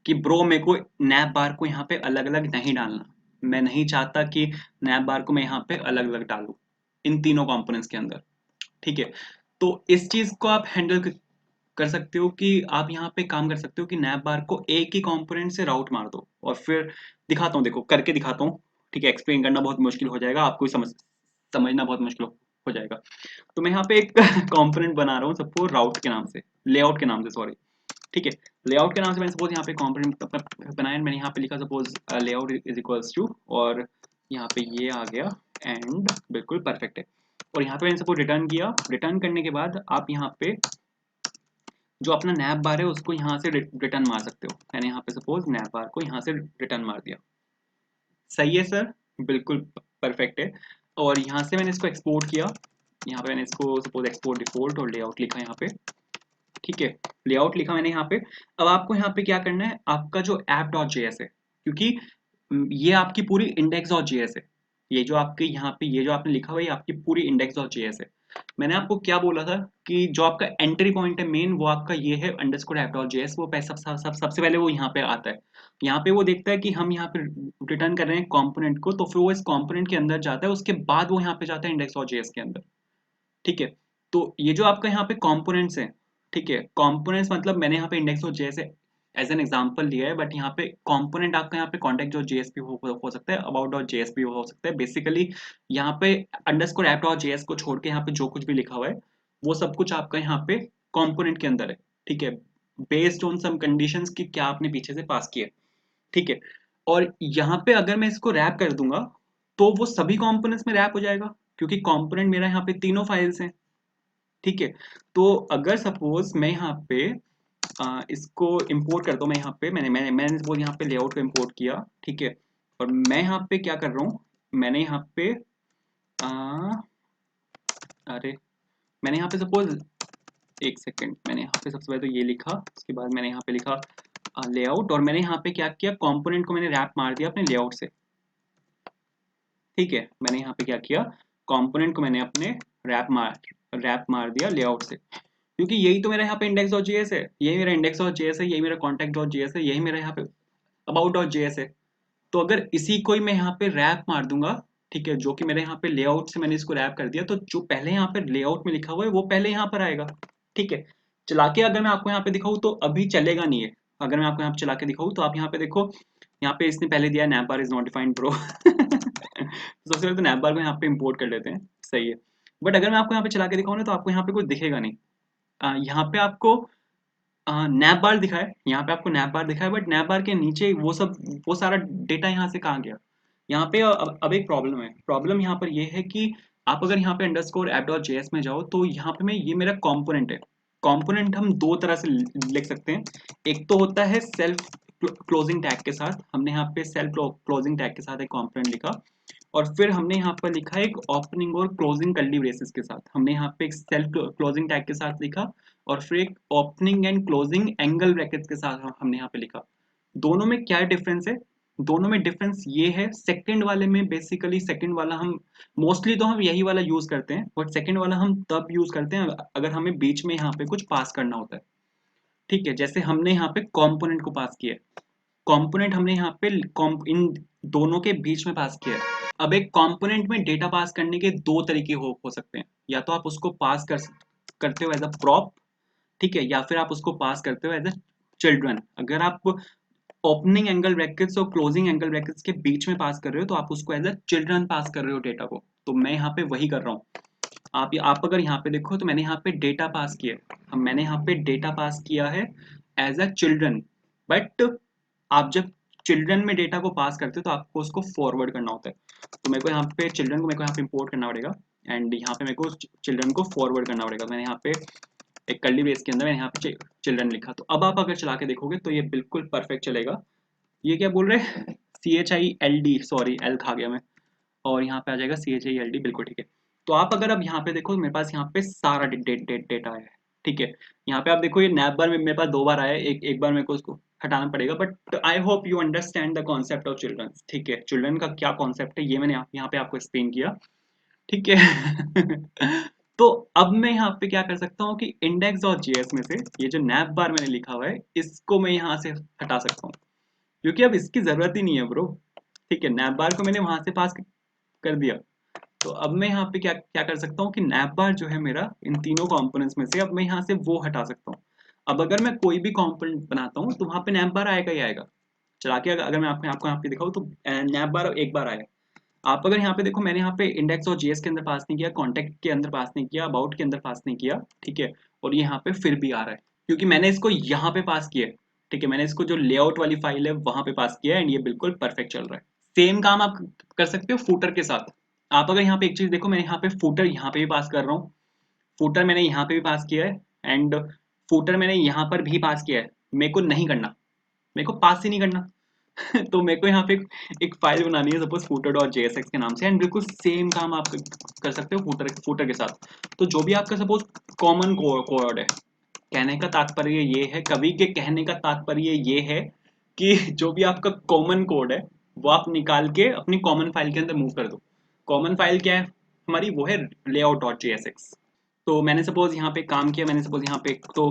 कि ब्रो मेरे को नैप बार को यहाँ पे अलग अलग नहीं डालना। मैं नहीं चाहता कि नैप बार को मैं यहाँ पे अलग अलग डालूं इन तीनों कंपोनेंट्स के अंदर। ठीक है, तो इस चीज को आप हैंडल कर सकते हो कि आप यहाँ पे काम कर सकते हो कि नैप बार को एक ही कंपोनेंट से राउट मार दो। और फिर दिखाता हूँ, देखो करके दिखाता हूँ। ठीक है, एक्सप्लेन करना बहुत मुश्किल हो जाएगा, आपको समझना बहुत मुश्किल हो जाएगा। तो मैं यहाँ पे एक कंपोनेंट बना रहा हूँ सबको राउट के नाम से, लेआउट के नाम से, सॉरी। ठीक है, लेआउट के नाम से मैंने सपोज यहाँ पे कंपोनेंट बनाया। मैंने यहाँ पे लिखा suppose layout is equals to, और यहाँ पे ये आ गया एंड बिल्कुल परफेक्ट है। और यहाँ पे मैंने सपोज रिटर्न किया। रिटर्न करने के बाद आप यहाँ पे जो अपना नैप बार है उसको यहाँ से रिटर्न मार सकते हो। मैंने यहाँ पे सपोज नैप बार को यहाँ से रिटर्न मार दिया। सही है सर, बिल्कुल परफेक्ट है। और यहाँ से मैंने इसको एक्सपोर्ट किया। यहाँ पे मैंने इसको सपोज एक्सपोर्ट डिफॉल्ट और लेआउट लिखा यहाँ पे। ठीक है, लेआउट लिखा मैंने यहाँ पे। अब आपको यहाँ पे क्या करना है, आपका जो app.js है, क्योंकि ये आपकी पूरी index.js है। ये जो आपके यहाँ पे ये जो आपने लिखा हुआ है ये आपकी पूरी index.js है। मैंने आपको क्या बोला था कि जो आपका एंट्री पॉइंट है मेन, वो आपका ये है अंडरस्कोर ऐप डॉट जेएस। वो सबसे पहले वो यहाँ पे आता है। यहाँ पे वो देखता है कि हम यहाँ पे रिटर्न कर रहे हैं कंपोनेंट को, तो फिर वो इस कंपोनेंट के अंदर जाता है, उसके बाद वो यहाँ पे जाता है इंडेक्स डॉट जेएस के अंदर। ठीक है, तो ये जो आपका यहाँ पे कंपोनेंट्स हैं, ठीक है, कंपोनेंट्स मतलब मैंने यहाँ पे index dot JS as an example लिया है, बट यहाँ पे कंपोनेंट आपका यहाँ पे कॉन्टैक्ट डॉट जेएस भी हो सकता है, अबाउट डॉट जेएस भी हो सकता है। बेसिकली यहाँ पे अंडरस्कोर ऐप डॉट जेएस को छोड़ के यहाँ पे जो कुछ भी लिखा हुआ है वो सब कुछ आपका यहाँ पे कंपोनेंट के अंदर है। ठीक है, बेस्ड ऑन सम कंडीशंस कि क्या आपने पीछे से पास किया है। ठीक है, और यहाँ पे अगर मैं इसको रैप कर दूंगा तो वो सभी कंपोनेंट्स में रैप हो जाएगा, क्योंकि कंपोनेंट मेरा यहाँ पे तीनों फाइल्स हैं। ठीक है, तो अगर सपोज मैं यहाँ पे इसको इंपोर्ट करता हूँ, मैं यहाँ पे मैंने सपोज यहाँ पे लेआउट को इंपोर्ट किया। ठीक है, और मैं यहाँ पे क्या कर रहा हूँ, मैंने यहाँ पे आ, अरे मैंने यहाँ पे सपोज, एक सेकेंड, मैंने यहाँ पे सबसे पहले तो ये लिखा, उसके बाद मैंने यहाँ पे लिखा लेआउट, और मैंने यहाँ पे क्या किया, कंपोनेंट को मैंने रैप मार दिया अपने लेआउट से। ठीक है, मैंने यहाँ पे क्या किया, कंपोनेंट को मैंने अपने रैप मार दिया लेआउट से, क्योंकि यही तो मेरा यहाँ पे इंडेक्स डॉट जेएस है, यही मेरा इंडेक्स डॉट जेएस है, यही मेरा कॉन्टैक्ट डॉट जेएस है, यही मेरा यहाँ पे अबाउट डॉट जेएस है। तो अगर इसी को ही मैं यहाँ पे रैप मार दूंगा, ठीक है, जो कि मेरे यहाँ पे लेआउट से मैंने इसको रैप कर दिया, तो जो पहले यहाँ पे लेआउट में लिखा हुआ है वो पहले यहाँ पर आएगा। ठीक है, चला के अगर मैं आपको यहाँ पे दिखाऊँ तो अभी चलेगा नहीं है। अगर मैं आपको यहाँ पे चला के दिखाऊँ तो आप यहाँ पे देखो, यहाँ पे इसने पहले दिया nap bar is not defined pro. सबसे पहले तो नैप बार को यहाँ पे इंपोर्ट कर लेते हैं, सही है। बट अगर मैं आपको यहाँ पे चला के दिखाऊँ ना तो आपको यहाँ पे कुछ दिखेगा नहीं। यहाँ पे आपको नैप बार दिखा है, यहाँ पे आपको नैप बार दिखा है, बट नैप बार के नीचे वो सारा डेटा यहाँ से कहाँ गया। यहाँ पे अब एक प्रॉब्लम है। प्रॉब्लम यहाँ पर ये है कि आप अगर यहाँ पे अंडरस्कोर ऐप डॉट जेएस में जाओ तो यहाँ पे ये मेरा कंपोनेंट है। कंपोनेंट हम दो तरह से लिख सकते हैं। एक तो होता है सेल्फ क्लोजिंग टैग के साथ, हमने यहाँ पे सेल्फ क्लोजिंग टैग के साथ एक कंपोनेंट लिखा, और फिर हमने यहाँ पर लिखा एक ओपनिंग और क्लोजिंग कर्ली ब्रेसेस के साथ, हमने यहाँ पे एक सेल्फ क्लोजिंग टैग के साथ लिखा, और फिर एक opening and closing angle brackets के साथ हमने यहाँ पे लिखा। दोनों में क्या डिफरेंस है? दोनों में डिफरेंस ये है, सेकंड वाले में बेसिकली, सेकंड वाला हम मोस्टली तो हम यही वाला यूज करते हैं, बट सेकंड वाला हम तब यूज करते हैं अगर हमें बीच में यहाँ पे कुछ पास करना होता है। ठीक है, जैसे हमने यहाँ पे कंपोनेंट को पास किया है, कंपोनेंट हमने यहाँ पे इन दोनों के बीच में पास किया है। अब एक कंपोनेंट में डेटा पास करने के दो तरीके हो सकते हैं, या तो आप उसको पास करते हो एज अ प्रॉप, ठीक है, या फिर आप उसको पास करते हो एज अ चिल्ड्रन। अगर आप ओपनिंग एंगल ब्रैकेट्स और क्लोजिंग एंगल ब्रैकेट्स के बीच में पास कर रहे हो तो आप उसको एज अ चिल्ड्रन पास कर रहे हो डेटा को। तो मैं यहाँ पे वही कर रहा हूँ। आप अगर यहाँ पे देखो तो मैंने यहाँ पे डेटा पास किया है, मैंने यहाँ पे डेटा पास किया है एज अ चिल्ड्रन। बट आप जब चिल्ड्रन में डेटा को पास करते हो तो आपको उसको फॉरवर्ड करना होता है। तो मेरे को यहाँ पे चिल्ड्रन को मेरे को यहाँ पे इंपोर्ट करना पड़ेगा, एंड यहाँ पे मेरे को चिल्ड्रन को फॉरवर्ड करना पड़ेगा। मैंने यहाँ पे एक कर्ली ब्रेस के अंदर मैंने यहाँ पे चिल्ड्रन लिखा। तो अब आप अगर चला के देखोगे तो ये बिल्कुल परफेक्ट चलेगा। ये क्या बोल रहे हैं, CHILD, सॉरी एल खा गया मैं, और यहाँ पे आ जाएगा CHILD, बिल्कुल ठीक है। तो आप अगर अब यहाँ पे देखो, मेरे पास यहाँ पे सारा डेटा है। ठीक है, यहाँ पे आप देखो ये नैप बार में मेरे पास दो बार आया है, एक बार मेरे को उसको हटाना पड़ेगा, but I hope you understand the concept of children. ठीक है, चिल्ड्रन का क्या कॉन्सेप्ट है ये मैंने यहाँ पे आपको एक्सप्लेन किया। ठीक है। तो अब मैं यहाँ पे क्या कर सकता हूँ कि इंडेक्स और जेएस में से ये जो नैप बार मैंने लिखा हुआ है इसको मैं यहाँ से हटा सकता हूँ, क्योंकि अब इसकी जरूरत ही नहीं है ब्रो। ठीक है, नैप बार को मैंने वहां से पास कर दिया। तो अब मैं यहाँ पे क्या क्या कर सकता हूँ कि नैप बार जो है मेरा इन तीनों कंपोनेंट्स में से, अब मैं यहाँ से वो हटा सकता हूँ। अब अगर मैं कोई भी कंपोनेंट बनाता हूँ तो वहां पे नैप बार आएगा ही आएगा। चला के अगर मैं आपको यहाँ पे दिखाऊँ तो नैप बार एक बार आएगा। आप अगर यहाँ पे देखो, मैंने यहाँ पे इंडेक्स और जेएस के अंदर पास नहीं किया, कॉन्टेक्ट के अंदर पास नहीं किया, अबाउट के अंदर पास नहीं किया। ठीक है, और ये यहाँ पे फिर भी आ रहा है क्योंकि मैंने इसको यहाँ पे पास किया है। ठीक है, मैंने इसको जो लेआउट वाली फाइल है वहां पे पास किया है, एंड ये बिल्कुल परफेक्ट चल रहा है। सेम काम आप कर सकते हो फूटर के साथ। आप अगर यहाँ पे एक चीज देखो, मैं यहाँ पे फूटर यहाँ पे भी पास कर रहा हूँ, फूटर मैंने यहाँ पे भी पास किया है, एंड फूटर मैंने यहाँ पर भी पास किया है। मेरे को नहीं करना, मेरे को पास ही नहीं करना। तो मेरे को यहाँ पे एक फाइल बनानी है सपोज फूटर डॉट जेएसएक्स के नाम से, एंड बिल्कुल सेम काम आप कर सकते हो फूटर के साथ। तो जो भी आपका सपोज कॉमन कोड है, कहने का तात्पर्य ये है, कवि के कहने का तात्पर्य ये है कि जो भी आपका कॉमन कोड है वो आप निकाल के अपनी कॉमन फाइल के अंदर मूव कर दो। कॉमन फाइल क्या है हमारी, वो है लेआउट डॉट जेएसएक्स। तो मैंने सपोज यहाँ पे काम किया, मैंने सपोज यहाँ पे तो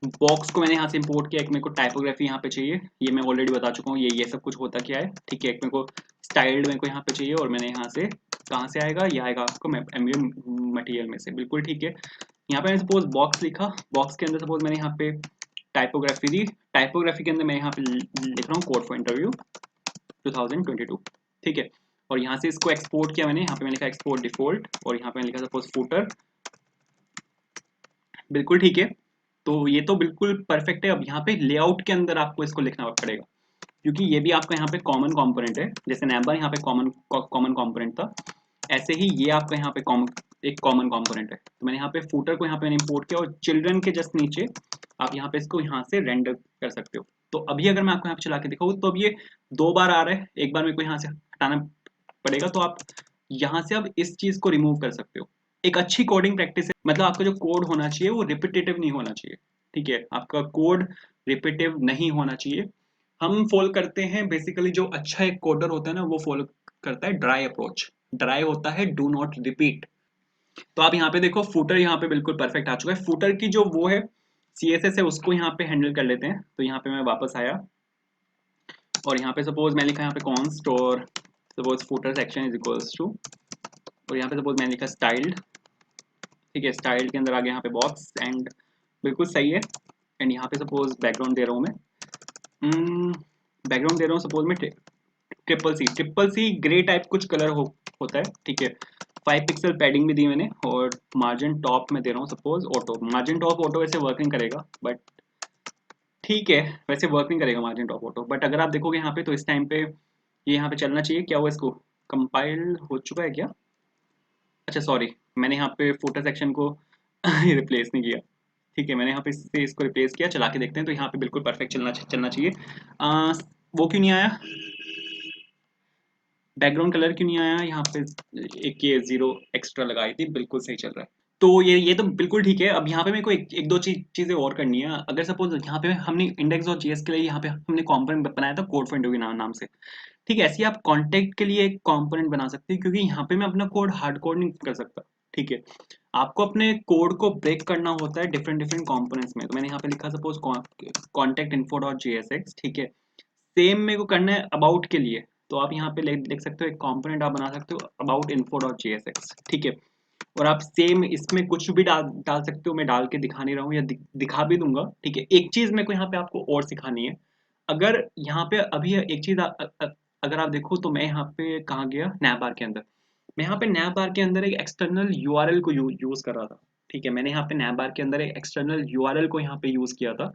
बॉक्स को मैंने यहाँ से इंपोर्ट किया, एक मेरे को टाइपोग्राफी यहाँ पे चाहिए, ये मैं ऑलरेडी बता चुका हूँ ये सब कुछ होता क्या है, ठीक है। एक मेरे को स्टाइल्ड मेरे को यहाँ पे चाहिए, और मैंने यहाँ से कहाँ से आएगा, ये आएगा आपको मटेरियल में से, बिल्कुल ठीक है। यहाँ पे मैंने सपोज बॉक्स लिखा, बॉक्स के अंदर सपोज मैंने यहाँ पे टाइपोग्राफी दी, टाइपोग्राफी के अंदर मैं यहाँ पे लिख रहा हूँ कोड फॉर इंटरव्यू 2022, ठीक है। और यहाँ से इसको एक्सपोर्ट किया मैंने, यहाँ पे मैंने लिखा एक्सपोर्ट डिफॉल्ट, और यहाँ पे मैंने लिखा सपोज फूटर, बिल्कुल ठीक है। तो ये तो बिल्कुल परफेक्ट है। अब यहाँ पे लेआउट के अंदर आपको इसको लिखना पड़ेगा, क्योंकि ये भी आपका यहाँ पे कॉमन कंपोनेंट है, जैसे नैबर यहाँ पे कॉमन कंपोनेंट था, ऐसे ही ये आपका यहाँ पे एक कॉमन कंपोनेंट है। तो मैंने यहाँ पे फूटर को यहाँ पे मैंने इंपोर्ट किया, और चिल्ड्रन के जस्ट नीचे आप यहाँ पे इसको यहाँ से रेंडर कर सकते हो। तो अभी अगर मैं आपको यहाँ पे चला के दिखाऊँ तो अब ये 2 बार आ रहा है, एक बार मेरे को यहाँ से हटाना पड़ेगा, तो आप यहाँ से अब इस चीज को रिमूव कर सकते हो। एक अच्छी कोडिंग प्रैक्टिस है, मतलब आपका जो कोड होना चाहिए वो रिपीटेटिव नहीं होना चाहिए, ठीक है। आपका कोड रिपीटेटिव नहीं होना चाहिए। हम फॉलो करते हैं बेसिकली, जो अच्छा एक कोडर होता है ना वो फॉलो करता है ड्राई अप्रोच। ड्राई होता है डू नॉट रिपीट। तो आप यहाँ पे देखो फूटर यहाँ पे बिल्कुल परफेक्ट आ चुका है। फूटर की जो वो है CSS है उसको यहाँ पे हैंडल कर लेते हैं। तो यहाँ पे मैं वापस आया, और यहाँ पे सपोज मैं लिखा यहाँ पे कॉन्स्ट, और suppose footer section is equals to, और यहाँ पे सपोज मैंने लिखा स्टाइल्ड, ठीक है। स्टाइल्ड के अंदर आ गया यहाँ पे बॉक्स, एंड बिल्कुल सही है। एंड यहाँ पे सपोज बैकग्राउंड दे रहा हूँ मैं, बैकग्राउंड दे रहा हूँ सपोज मैं ट्रिपल सी ग्रे टाइप कुछ कलर होता है, ठीक है। 5 पिक्सल पैडिंग भी दी मैंने, और मार्जिन टॉप में दे रहा हूँ suppose auto. Margin top auto वैसे वर्किंग करेगा, बट ठीक है, वैसे वर्किंग करेगा मार्जिन टॉप ऑटो, बट अगर आप देखोगे यहाँ पे तो इस टाइम पे ये यहाँ पे चलना चाहिए। क्या हुआ, इसको कंपाइल हो चुका है क्या? अच्छा सॉरी, मैंने यहाँ पे फुटर सेक्शन को रिप्लेस नहीं किया, ठीक है। मैंने यहाँ पे इसको रिप्लेस किया, चला के देखते हैं। तो यहाँ पे बिल्कुल परफेक्ट चलना चाहिए। वो क्यों नहीं आया, बैकग्राउंड कलर क्यों नहीं आया? यहाँ पे एक ये 0 एक्स्ट्रा लगाई थी, बिल्कुल सही चल रहा है। तो ये तो बिल्कुल ठीक है। अब यहाँ पे मेरे को एक दो चीजें और करनी है। अगर सपोज यहाँ पे हमने इंडेक्स और जीएस के लिए यहाँ पे हमने कंपोनेंट बनाया था कोड फॉर इंटरव्यू नाम से, ठीक है। ऐसे ही आप कॉन्टेक्ट के लिए एक कंपोनेंट बना सकते हैं, क्योंकि यहाँ पे मैं अपना कोड हार्ड कोड नहीं कर सकता, ठीक है। आपको अपने कोड को ब्रेक करना होता है डिफरेंट डिफरेंट कंपोनेंट्स में। तो मैंने यहाँ पे लिखा suppose contact info dot JSX, ठीक है। सेम मेरे को करना है अबाउट के लिए, तो आप यहाँ पे लिख सकते हो, एक कंपोनेंट आप बना सकते हो अबाउट इन्फो डॉट JSX, ठीक है। और आप सेम इसमें कुछ भी डाल सकते हो, मैं डाल के दिखा नहीं रहा हूँ, या दिखा भी दूंगा, ठीक है। एक चीज मेरे को यहाँ पे आपको और सिखानी है। अगर यहाँ पे अभी एक चीज अगर आप देखो तो मैं यहाँ पे कहाँ गया, नैबार के अंदर। मैं यहाँ पे नैबार के अंदर एक एक्सटर्नल URL को यूज कर रहा था, ठीक है। मैंने यहाँ पे नैबार के अंदर एक एक्सटर्नल URL को यहाँ पे यूज किया था।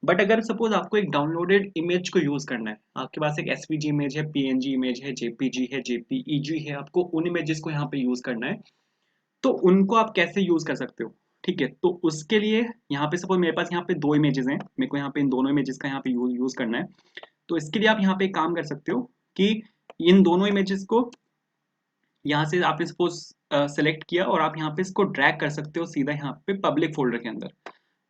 बट अगर सपोज आपको एक डाउनलोडेड इमेज को यूज करना है, आपके पास एक SVG इमेज है, PNG इमेज है, JPG है, JPEG है, आपको उन इमेजेस को यहाँ पे यूज करना है, तो उनको आप कैसे यूज कर सकते हो, ठीक है। तो उसके लिए यहाँ पे सपोज मेरे पास यहाँ पे 2 इमेजेस हैं, मेरे को यहाँ पे इन दोनों इमेजेस का यहाँ पे यूज करना है। तो इसके लिए आप यहाँ पे एक काम कर सकते हो कि इन दोनों इमेजेस को यहाँ से आपने सपोज सेलेक्ट किया, और आप यहाँ पे इसको ड्रैग कर सकते हो सीधा यहाँ पे पब्लिक फोल्डर के अंदर,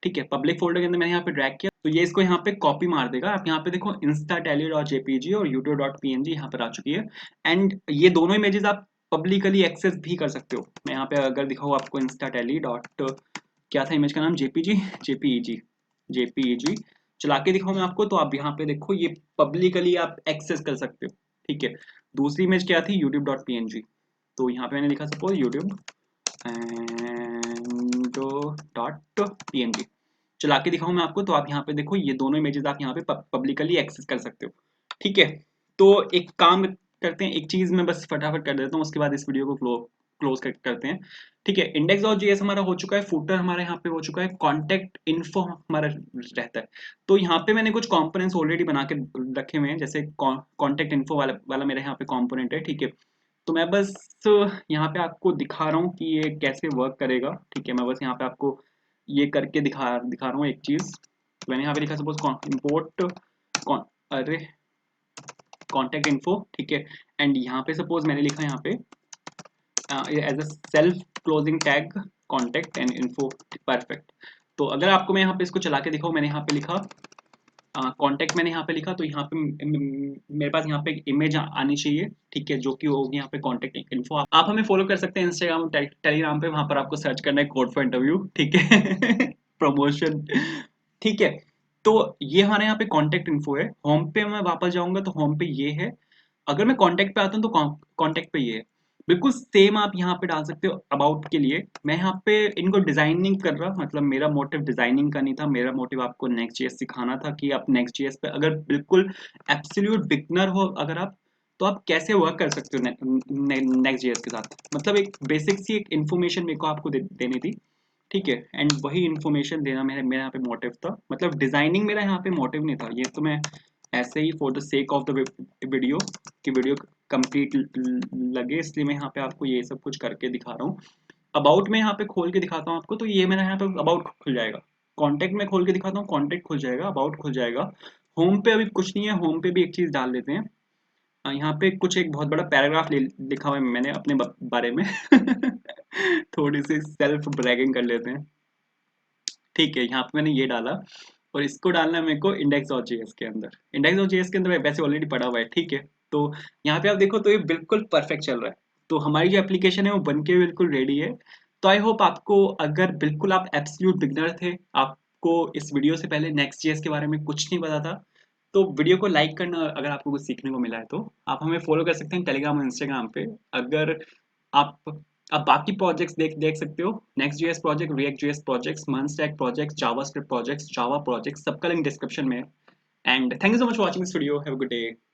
ठीक है। पब्लिक फोल्डर के अंदर मैंने यहाँ पे ड्रैग किया, तो ये इसको यहाँ पे कॉपी मार देगा। आप यहाँ पे देखो insta.tally.jpg और youtube.png यहाँ पर आ चुकी है। एंड ये दोनों इमेजेस आप पब्लिकली एक्सेस भी कर सकते हो। मैं यहाँ पे अगर दिखाऊँ आपको insta.tally डॉट क्या था इमेज का नाम, JPEG चला के दिखाऊँ मैं आपको, तो आप यहाँ पे देखो ये पब्लिकली आप एक्सेस कर सकते हो, ठीक है। दूसरी इमेज क्या थी, youtube.png। तो यहाँ पे मैंने लिखा सपोज youtube डॉट png, चला के दिखाऊं मैं आपको। तो आप यहाँ पे देखो ये दोनों इमेजेस आप यहाँ पे पब्लिकली एक्सेस कर सकते हो, ठीक है। तो एक काम करते हैं, एक चीज मैं बस फटाफट कर देता हूँ, उसके बाद इस वीडियो को क्लोज करते हैं, ठीक है। इंडेक्स और JS हमारा हो चुका है, फूटर हमारा यहाँ पे हो चुका है, कॉन्टेक्ट इन्फो हमारा रहता है। तो यहाँ पे मैंने कुछ कॉम्पोनेंट्स ऑलरेडी बना के रखे हुए हैं, जैसे कॉन्टेक्ट इन्फो वाला मेरा यहाँ पे कॉम्पोनेंट है, ठीक है। तो मैं बस यहाँ पे आपको दिखा रहा हूँ कि ये कैसे वर्क करेगा, ठीक है। मैं बस यहाँ पे आपको ये करके दिखा रहा हूँ एक चीज। तो मैंने यहाँ पे लिखा सपोज इम्पोर्ट अरे कॉन्टेक्ट इन्फो, ठीक है। एंड यहाँ पे सपोज मैंने लिखा यहाँ पे as a self closing tag contact and info, perfect. तो अगर आपको मैं यहाँ पे इसको चला के दिखाऊँ, मैंने यहाँ पे लिखा कॉन्टैक्ट मैंने यहाँ पे लिखा, तो यहाँ पे मेरे पास यहाँ पे एक इमेज आनी चाहिए, ठीक है, जो कि होगी यहाँ पे कॉन्टैक्ट इन्फो। आप हमें फॉलो कर सकते हैं इंस्टाग्राम, टेलीग्राम पे, वहां पर आपको सर्च करना है कोड फॉर इंटरव्यू, ठीक है। प्रमोशन, ठीक है। तो ये हमारे यहाँ पे कॉन्टैक्ट इन्फो है। होम पे मैं वापस जाऊंगा तो होम पे ये है। अगर मैं कॉन्टैक्ट पे आता हूँ तो कॉन्टैक्ट पे ये है। बिल्कुल सेम आप यहाँ पे डाल सकते हो अबाउट के लिए। मैं यहाँ पे इनको डिजाइन नहीं कर रहा, मतलब मेरा मोटिव डिजाइनिंग का नहीं था, मेरा मोटिव आपको नेक्स्ट जेएस सिखाना था कि आप नेक्स्ट जेएस पे अगर बिल्कुल एब्सोल्यूट बिगनर हो अगर आप, तो आप कैसे वर्क कर सकते हो नेक्स्ट जेएस के साथ। मतलब एक बेसिक सी एक इन्फॉर्मेशन मेरे को आपको देनी थी, ठीक है। एंड वही इन्फॉर्मेशन देना मेरा मेरा यहाँ पे मोटिव था, मतलब डिजाइनिंग मेरा यहाँ पे मोटिव नहीं था। ये तो मैं ऐसे ही for the sake of the video, कि वीडियो कंप्लीट लगे, इसलिए मैं यहाँ पे आपको ये सब कुछ करके दिखा रहा हूँ। अबाउट में यहाँ पे खोल के दिखाता हूँ आपको, तो ये मेरा यहाँ पे अबाउट खुल जाएगा। कॉन्टैक्ट में खोल के दिखाता हूँ, कॉन्टैक्ट खुल जाएगा, अबाउट खुल जाएगा। होम पे अभी कुछ नहीं है, होम पे भी एक चीज डाल देते हैं। यहाँ पे कुछ एक बहुत बड़ा पैराग्राफ लिखा हुआ है मैंने अपने बारे में। थोड़ी सी सेल्फ ब्रैगिंग कर लेते हैं, ठीक है। यहाँ पे मैंने ये डाला, और इसको डालना है मेरे को इंडेक्स डॉट जेएस के अंदर। इंडेक्स डॉट जेएस के अंदर वैसे ऑलरेडी पड़ा हुआ है, ठीक है। तो यहाँ पे आप देखो तो ये बिल्कुल परफेक्ट चल रहा है। तो हमारी जो एप्लीकेशन है वो बन के बिल्कुल रेडी है। तो आई होप आपको, अगर बिल्कुल आप एब्सोल्यूट बिगनर थे, आपको इस वीडियो से पहले नेक्स्ट जेएस के बारे में कुछ नहीं पता था, तो वीडियो को लाइक करना, अगर आपको कुछ सीखने को मिला है तो आप हमें फॉलो कर सकते हैं टेलीग्राम और इंस्टाग्राम पे। अगर आप आप बाकी प्रोजेक्ट्स देख सकते हो, next JS project, React JS projects, MERN stack projects, JavaScript projects, Java projects, सबका लिंक डिस्क्रिप्शन में है। And thank you so much for watching this video, have a good day.